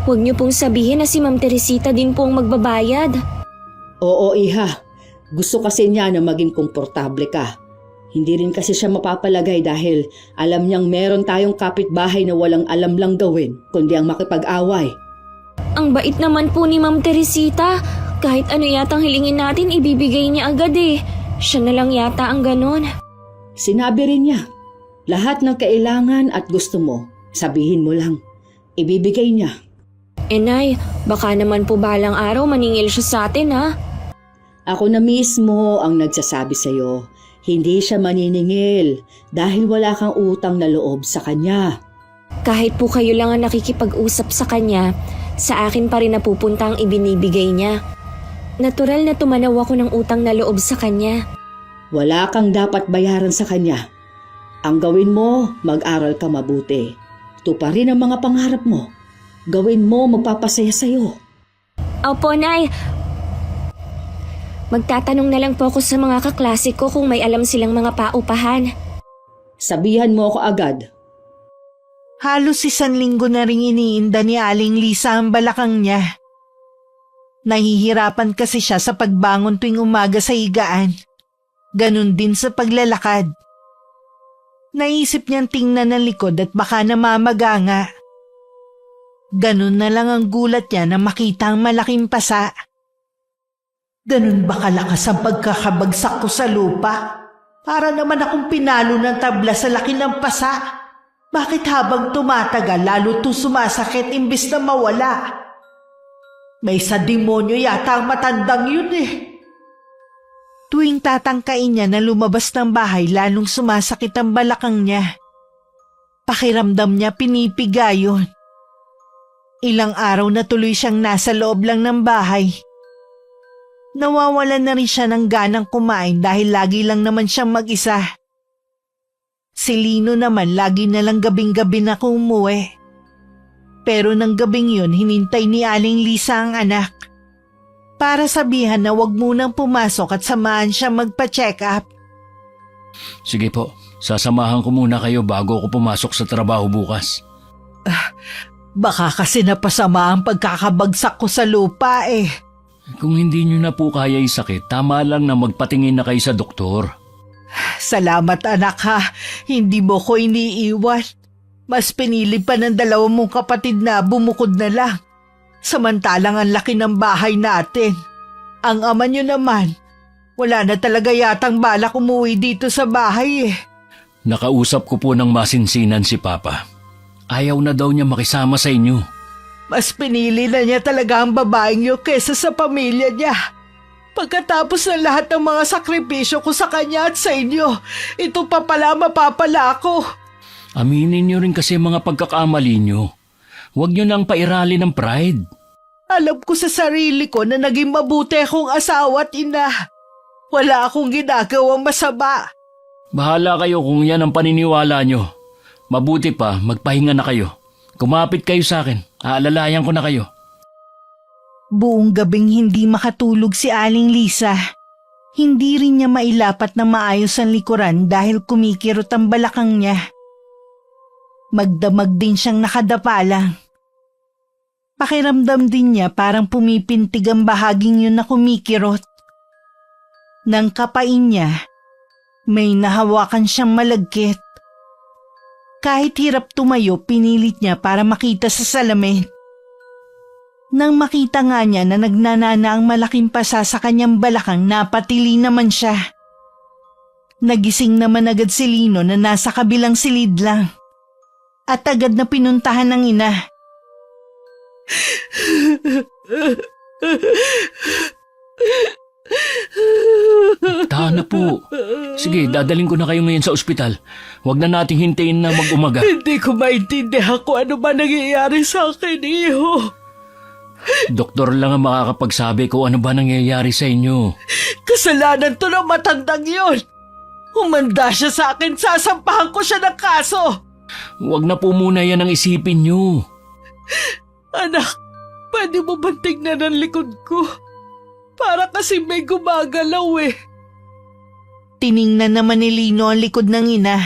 Huwag niyo pong sabihin na si Ma'am Teresita din po ang magbabayad.
Oo, iha. Gusto kasi niya na maging komportable ka. Hindi rin kasi siya mapapalagay dahil alam niyang meron tayong kapitbahay na walang alam lang gawin kundi ang makipag-away.
Ang bait naman po ni Ma'am Teresita. Kahit ano yatang hilingin natin, ibibigay niya agad eh. Siya na lang yata ang ganon.
Sinabi rin niya, lahat ng kailangan at gusto mo, sabihin mo lang. Ibibigay niya.
Nay, baka naman po balang araw maningil siya sa atin ha.
Ako na mismo ang nagsasabi sa'yo. Hindi siya maniningil dahil wala kang utang na loob sa kanya.
Kahit po kayo lang ang nakikipag-usap sa kanya, sa akin pa rin napupunta ang ibinibigay niya. Natural na tumanaw ako ng utang na loob sa kanya.
Wala kang dapat bayaran sa kanya. Ang gawin mo, mag-aral ka mabuti. Tuparin ang mga pangarap mo. Gawin mo magpapasaya sa'yo.
Opo, Nay. Magtatanong na lang po ako sa mga kaklase ko kung may alam silang mga paupahan.
Sabihan mo ako agad.
Halos 1 linggo na ring iniinda ni Aling Lisa ang balakang niya. Nahihirapan kasi siya sa pagbangon tuwing umaga sa higaan. Ganon din sa paglalakad. Naisip niyang tingnan ng likod at baka namamaga nga. Ganon na lang ang gulat niya na makita ang malaking pasa. Ganon ba kalakas ang pagkakabagsak ko sa lupa? Para naman akong pinalo ng tabla sa laki ng pasa. Bakit habang tumatagal lalo to sumasakit imbis na mawala? May sa demonyo yata ang matandang yun eh. Tuwing tatangkain niya na lumabas ng bahay lalong sumasakit ang balakang niya. Pakiramdam niya pinipiga yun. Ilang araw na tuloy siyang nasa loob lang ng bahay. Nawawalan na rin siya ng ganang kumain dahil lagi lang naman siyang mag-isa. Si Lino naman lagi na lang gabing-gabi na umuwi. Pero nang gabing yun, hinintay ni Aling Lisa ang anak. Para sabihan na wag munang pumasok at samahan siya magpa-check up.
Sige po, sasamahan ko muna kayo bago ako pumasok sa trabaho bukas.
Baka kasi napasama ang pagkakabagsak ko sa lupa eh.
Kung hindi nyo na po kaya yung sakit, tama lang na magpatingin na kayo sa doktor.
Salamat anak ha, hindi mo ko iniiwan. Mas pinili pa ng 2 mong kapatid na bumukod na lang. Samantalang ang laki ng bahay natin. Ang ama nyo naman, wala na talaga yatang balak umuwi dito sa bahay eh.
Nakausap ko po ng masinsinan si Papa. Ayaw na daw niya makisama sa inyo.
Mas pinili na niya talaga ang babaeng niyo kesa sa pamilya niya. Pagkatapos ng lahat ng mga sakripisyo ko sa kanya at sa inyo, ito pa pala mapapala ako.
Aminin niyo rin kasi mga pagkakamali niyo. Huwag niyo nang pairali ng pride.
Alam ko sa sarili ko na naging mabuti akong asawa at ina. Wala akong ginagawang masama.
Bahala kayo kung yan ang paniniwala niyo. Mabuti pa, magpahinga na kayo. Kumapit kayo sa akin. Aalalayan ko na kayo.
Buong gabing hindi makatulog si Aling Lisa. Hindi rin niya mailapat na maayos ang likuran dahil kumikirot ang balakang niya. Magdamag din siyang nakadapa lang. Pakiramdam din niya parang pumipintig ang bahaging yun na kumikirot. Nang kapain niya, may nahawakan siyang malagkit. Kahit hirap tumayo, pinilit niya para makita sa salamin. Nang makita nga niya na nagnanana ang malaking pasa sa kanyang balakang, napatili naman siya. Nagising naman agad si Lino na nasa kabilang silid lang. At agad na pinuntahan ng ina.
na po. Sige, dadaling ko na kayo ngayon sa ospital. Huwag na nating hintayin na mag-umaga.
Hindi ko maintindihan kung ano ba nangyayari sa akin, iho.
Doktor lang ang makakapagsabi kung ano ba nangyayari sa inyo.
Kasalanan to ng matandang yon. Humanda siya sa akin, sasampahan ko siya ng kaso.
Huwag na po muna yan ang isipin nyo.
Anak, pwede mo bang tignan ang likod ko? Para kasi may gumagalaw eh. Tiningnan naman ni Lino ang likod ng ina.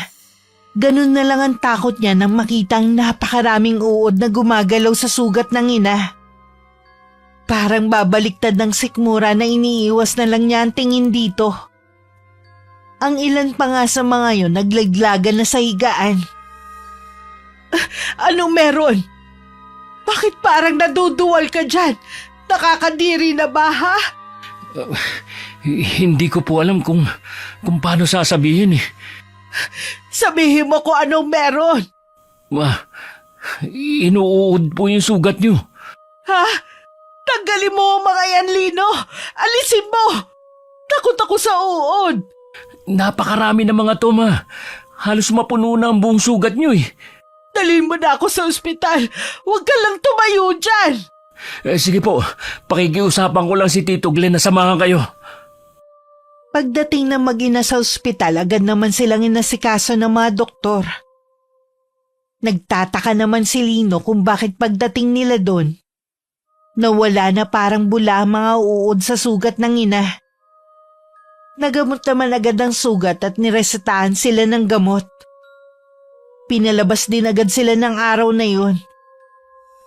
Ganun na lang ang takot niya nang makita ang napakaraming uod na gumagalaw sa sugat ng ina. Parang babaliktad ng sikmura na iniiwas na lang niya ang tingin dito. Ang ilan pa nga sa mga yon naglaglagan na sa higaan. Anong meron? Bakit parang naduduwal ka dyan? Nakakadiri na ba, ha?
Hindi ko po alam kung paano sasabihin eh.
Sabihin mo kung anong meron.
Inuud po yung sugat nyo.
Ha? Tanggalin mo ang mga yan, Lino. Alisin mo. Takot ako sa uod.
Napakarami ng mga to, ma. Halos mapuno na ang buong sugat nyo eh.
Dalhin mo na ako sa ospital. Huwag ka lang tumayo dyan.
Sige po, pakikiusapan ko lang si Tito Glenn na samahan kayo.
Pagdating ng mag-ina sa ospital, agad naman silang inasikaso ng mga doktor. Nagtataka naman si Lino kung bakit pagdating nila doon, nawala na parang bula ang mga uod sa sugat ng ina. Nagamot naman agad ang sugat at niresetahan sila ng gamot. Pinalabas din agad sila ng araw na yun.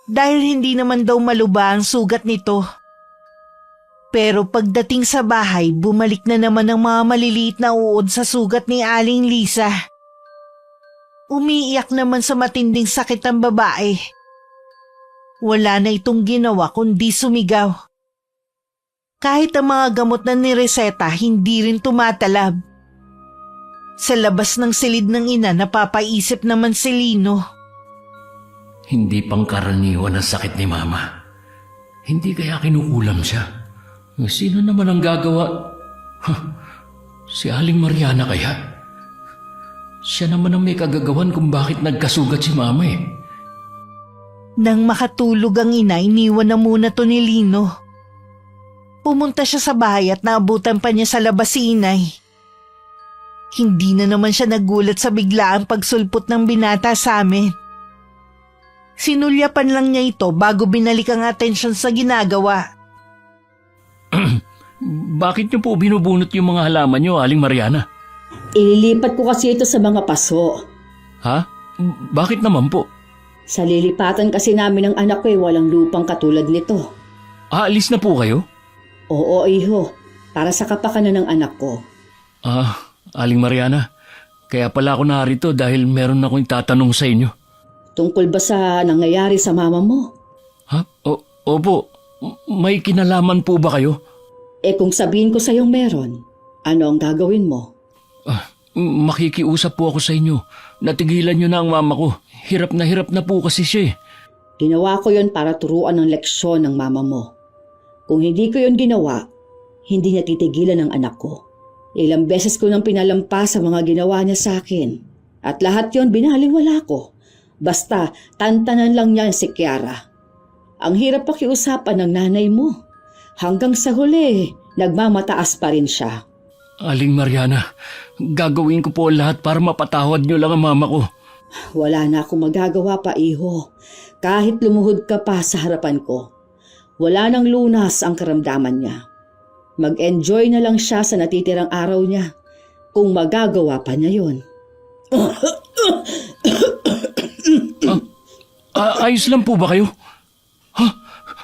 Dahil hindi naman daw maluba ang sugat nito. Pero pagdating sa bahay, bumalik na naman ang mga maliliit na uod sa sugat ni Aling Lisa. Umiiyak naman sa matinding sakit ang babae. Wala na itong ginawa kundi sumigaw. Kahit ang mga gamot na nireseta, hindi rin tumatalab. Sa labas ng silid ng ina, napapaisip naman si Lino.
Hindi pangkaraniwan ang sakit ni Mama. Hindi kaya kinukulam siya. Sino naman ang gagawa? Si Aling Mariana kaya? Siya naman ang may kagagawan kung bakit nagkasugat si Mama eh.
Nang makatulog ang ina, iniwan na muna to ni Lino. Pumunta siya sa bahay at naabutan pa niya sa labas si inay. Hindi na naman siya nagulat sa biglaang pagsulpot ng binata sa amin. Sinulyapan lang niya ito bago binalik ang atensyon sa ginagawa.
Bakit niyo po binubunot yung mga halaman niyo, Aling Mariana?
Ililipat ko kasi ito sa mga paso.
Ha? Bakit naman po?
Sa lilipatan kasi namin ng anak ko walang lupang katulad nito.
Aalis na po kayo?
Oo, iho. Para sa kapakanan ng anak ko.
Aling Mariana, kaya pala ako narito dahil meron akong tatanong sa inyo.
Tungkol ba sa nangyayari sa mama mo?
Ha? Opo. May kinalaman po ba kayo?
Kung sabihin ko sa'yong meron, ano ang gagawin mo?
Makikiusap po ako sa inyo. Natigilan niyo na ang mama ko. Hirap na po kasi siya eh.
Ginawa ko yon para turuan ng leksyon ng mama mo. Kung hindi ko yon ginawa, hindi niya titigilan ang anak ko. Ilang beses ko nang pinalampas sa mga ginawa niya sa akin. At lahat yon binaliwala ko. Basta, tantanan lang niya si Kiara. Ang hirap pakiusapan ng nanay mo. Hanggang sa huli, nagmamataas pa rin siya.
Aling Mariana, gagawin ko po lahat para mapatawad niyo lang ang mama ko.
Wala na akong magagawa pa, iho. Kahit lumuhod ka pa sa harapan ko. Wala nang lunas ang karamdaman niya. Mag-enjoy na lang siya sa natitirang araw niya. Kung magagawa pa niya yon.
Ayos lang po ba kayo? Ha?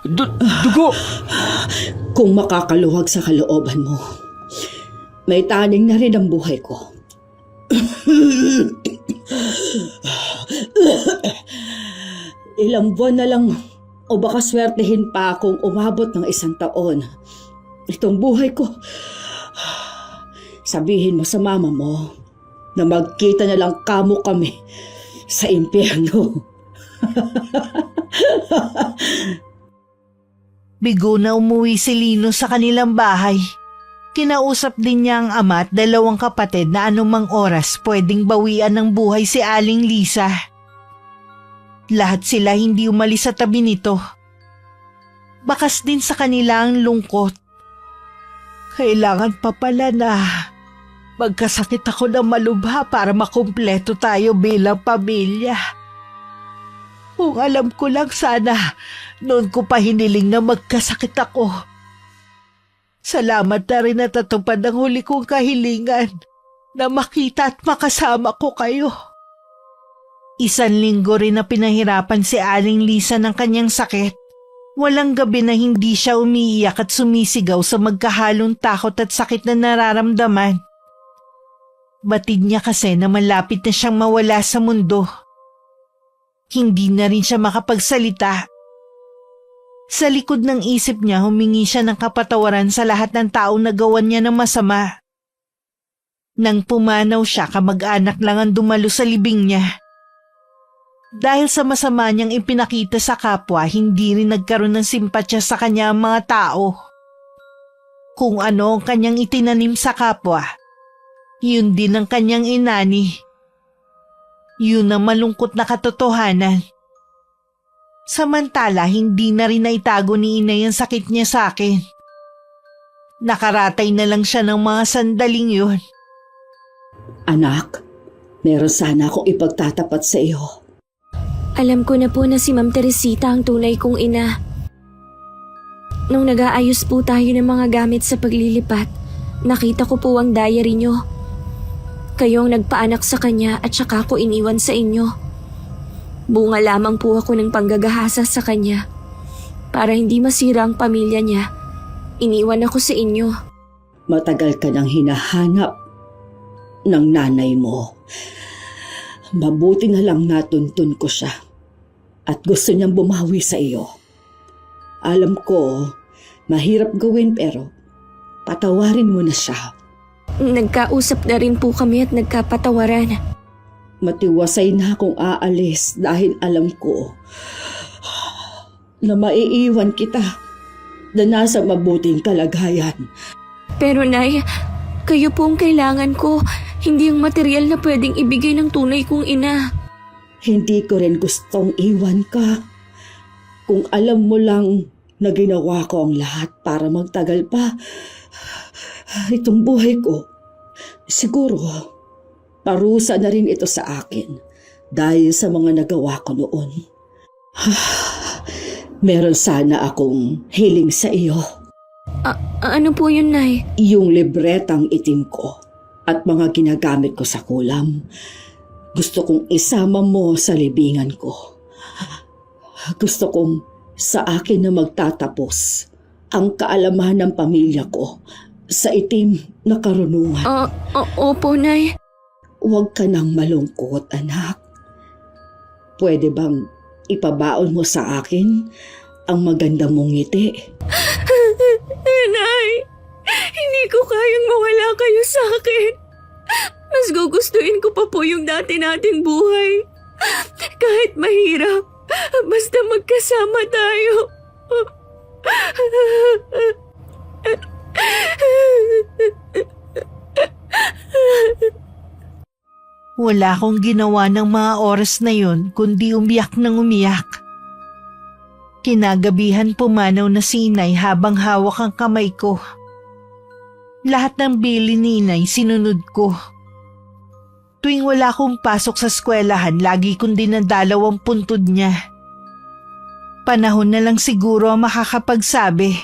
Dugo!
Kung makakaluhag sa kalooban mo, may taning na rin ang buhay ko. Ilang buwan na lang o baka swertehin pa akong umabot ng 1 taon. Itong buhay ko. Sabihin mo sa mama mo na magkita na lang kamo kami sa impyerno.
Bigo na umuwi si Lino sa kanilang bahay. Kinausap din niya ang ama at 2 kapatid na anumang oras pwedeng bawian ng buhay si Aling Lisa. Lahat sila hindi umalis sa tabi nito. Bakas din sa kanila ang lungkot. Kailangan pa pala na magkasakit ako ng malubha para makumpleto tayo bilang pamilya. Kung alam ko lang sana, noon ko pa hiniling na magkasakit ako. Salamat na rin natatupad ang huli kong kahilingan na makita at makasama ko kayo. 1 linggo rin na pinahirapan si Aling Lisa ng kanyang sakit. Walang gabi na hindi siya umiiyak at sumisigaw sa magkahalong takot at sakit na nararamdaman. Batid niya kasi na malapit na siyang mawala sa mundo. Hindi na rin siya makapagsalita. Sa likod ng isip niya, humingi siya ng kapatawaran sa lahat ng taong nagawan niya ng masama. Nang pumanaw siya, kamag-anak lang ang dumalo sa libing niya. Dahil sa masama niyang ipinakita sa kapwa, hindi rin nagkaroon ng simpatya sa kanya ang mga tao. Kung ano ang kanyang itinanim sa kapwa, yun din ang kanyang inani. Yun ang malungkot na katotohanan. Samantala, hindi na rin naitago ni Inay ang sakit niya sa akin. Nakaratay na lang siya ng mga sandaling yun.
Anak, meron sana akong ipagtatapat sa iyo.
Alam ko na po na si Ma'am Teresita ang tunay kong ina. Nung nag-aayos po tayo ng mga gamit sa paglilipat, nakita ko po ang diary nyo. Kayo ang nagpaanak sa kanya at saka ko iniwan sa inyo. Bunga lamang po ako ng panggagahasa sa kanya. Para hindi masira ang pamilya niya, iniwan ako sa inyo.
Matagal ka nang hinahanap ng nanay mo. Mabuti na lang natuntun ko siya at gusto niyang bumawi sa iyo. Alam ko, mahirap gawin pero patawarin mo na siya.
Nagkausap na rin po kami at nagkapatawaran.
Matiwasay na akong aalis dahil alam ko na maiiwan kita na nasa mabuting kalagayan.
Pero Nay, kayo po ang kailangan ko, hindi ang material na pwedeng ibigay ng tunay kong ina.
Hindi ko rin gustong iwan ka. Kung alam mo lang na ginawa ko ang lahat para magtagal pa itong buhay ko, siguro parusa na rin ito sa akin dahil sa mga nagawa ko noon. Meron sana akong hiling sa iyo.
Ano po yun, Nay?
Yung libretang itim ko at mga ginagamit ko sa kulam. Gusto kong isama mo sa libingan ko. Gusto kong sa akin na magtatapos ang kaalaman ng pamilya ko sa itim na karunungan.
Opo, Nay.
Huwag ka nang malungkot, anak. Pwede bang ipabaon mo sa akin ang maganda mong ngiti?
Nay, hindi ko kayang mawala kayo sa akin. Mas gugustuhin ko pa po yung dati nating buhay. Kahit mahirap, basta magkasama tayo.
Wala akong ginawa ng mga oras na yun kundi umiyak ng umiyak. Kinagabihan pumanaw na si Inay habang hawak ang kamay ko. Lahat ng bili ni Inay sinunod ko. Tuwing wala akong pasok sa eskwelahan, lagi kong dinadalaw ang puntod niya. Panahon na lang siguro ang makakapagsabi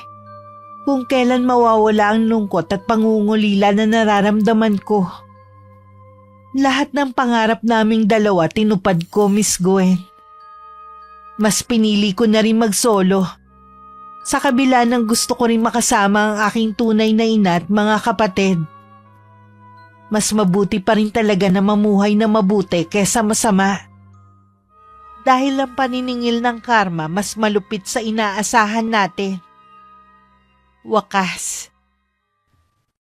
kung kailan mawawala ang lungkot at pangungulila na nararamdaman ko. Lahat ng pangarap naming dalawa tinupad ko, Miss Gwen. Mas pinili ko na rin mag-solo. Sa kabila ng gusto ko rin makasama ang aking tunay na ina at mga kapatid. Mas mabuti pa rin talaga na mamuhay na mabuti kesa masama. Dahil ang paniningil ng karma mas malupit sa inaasahan natin. Wakas,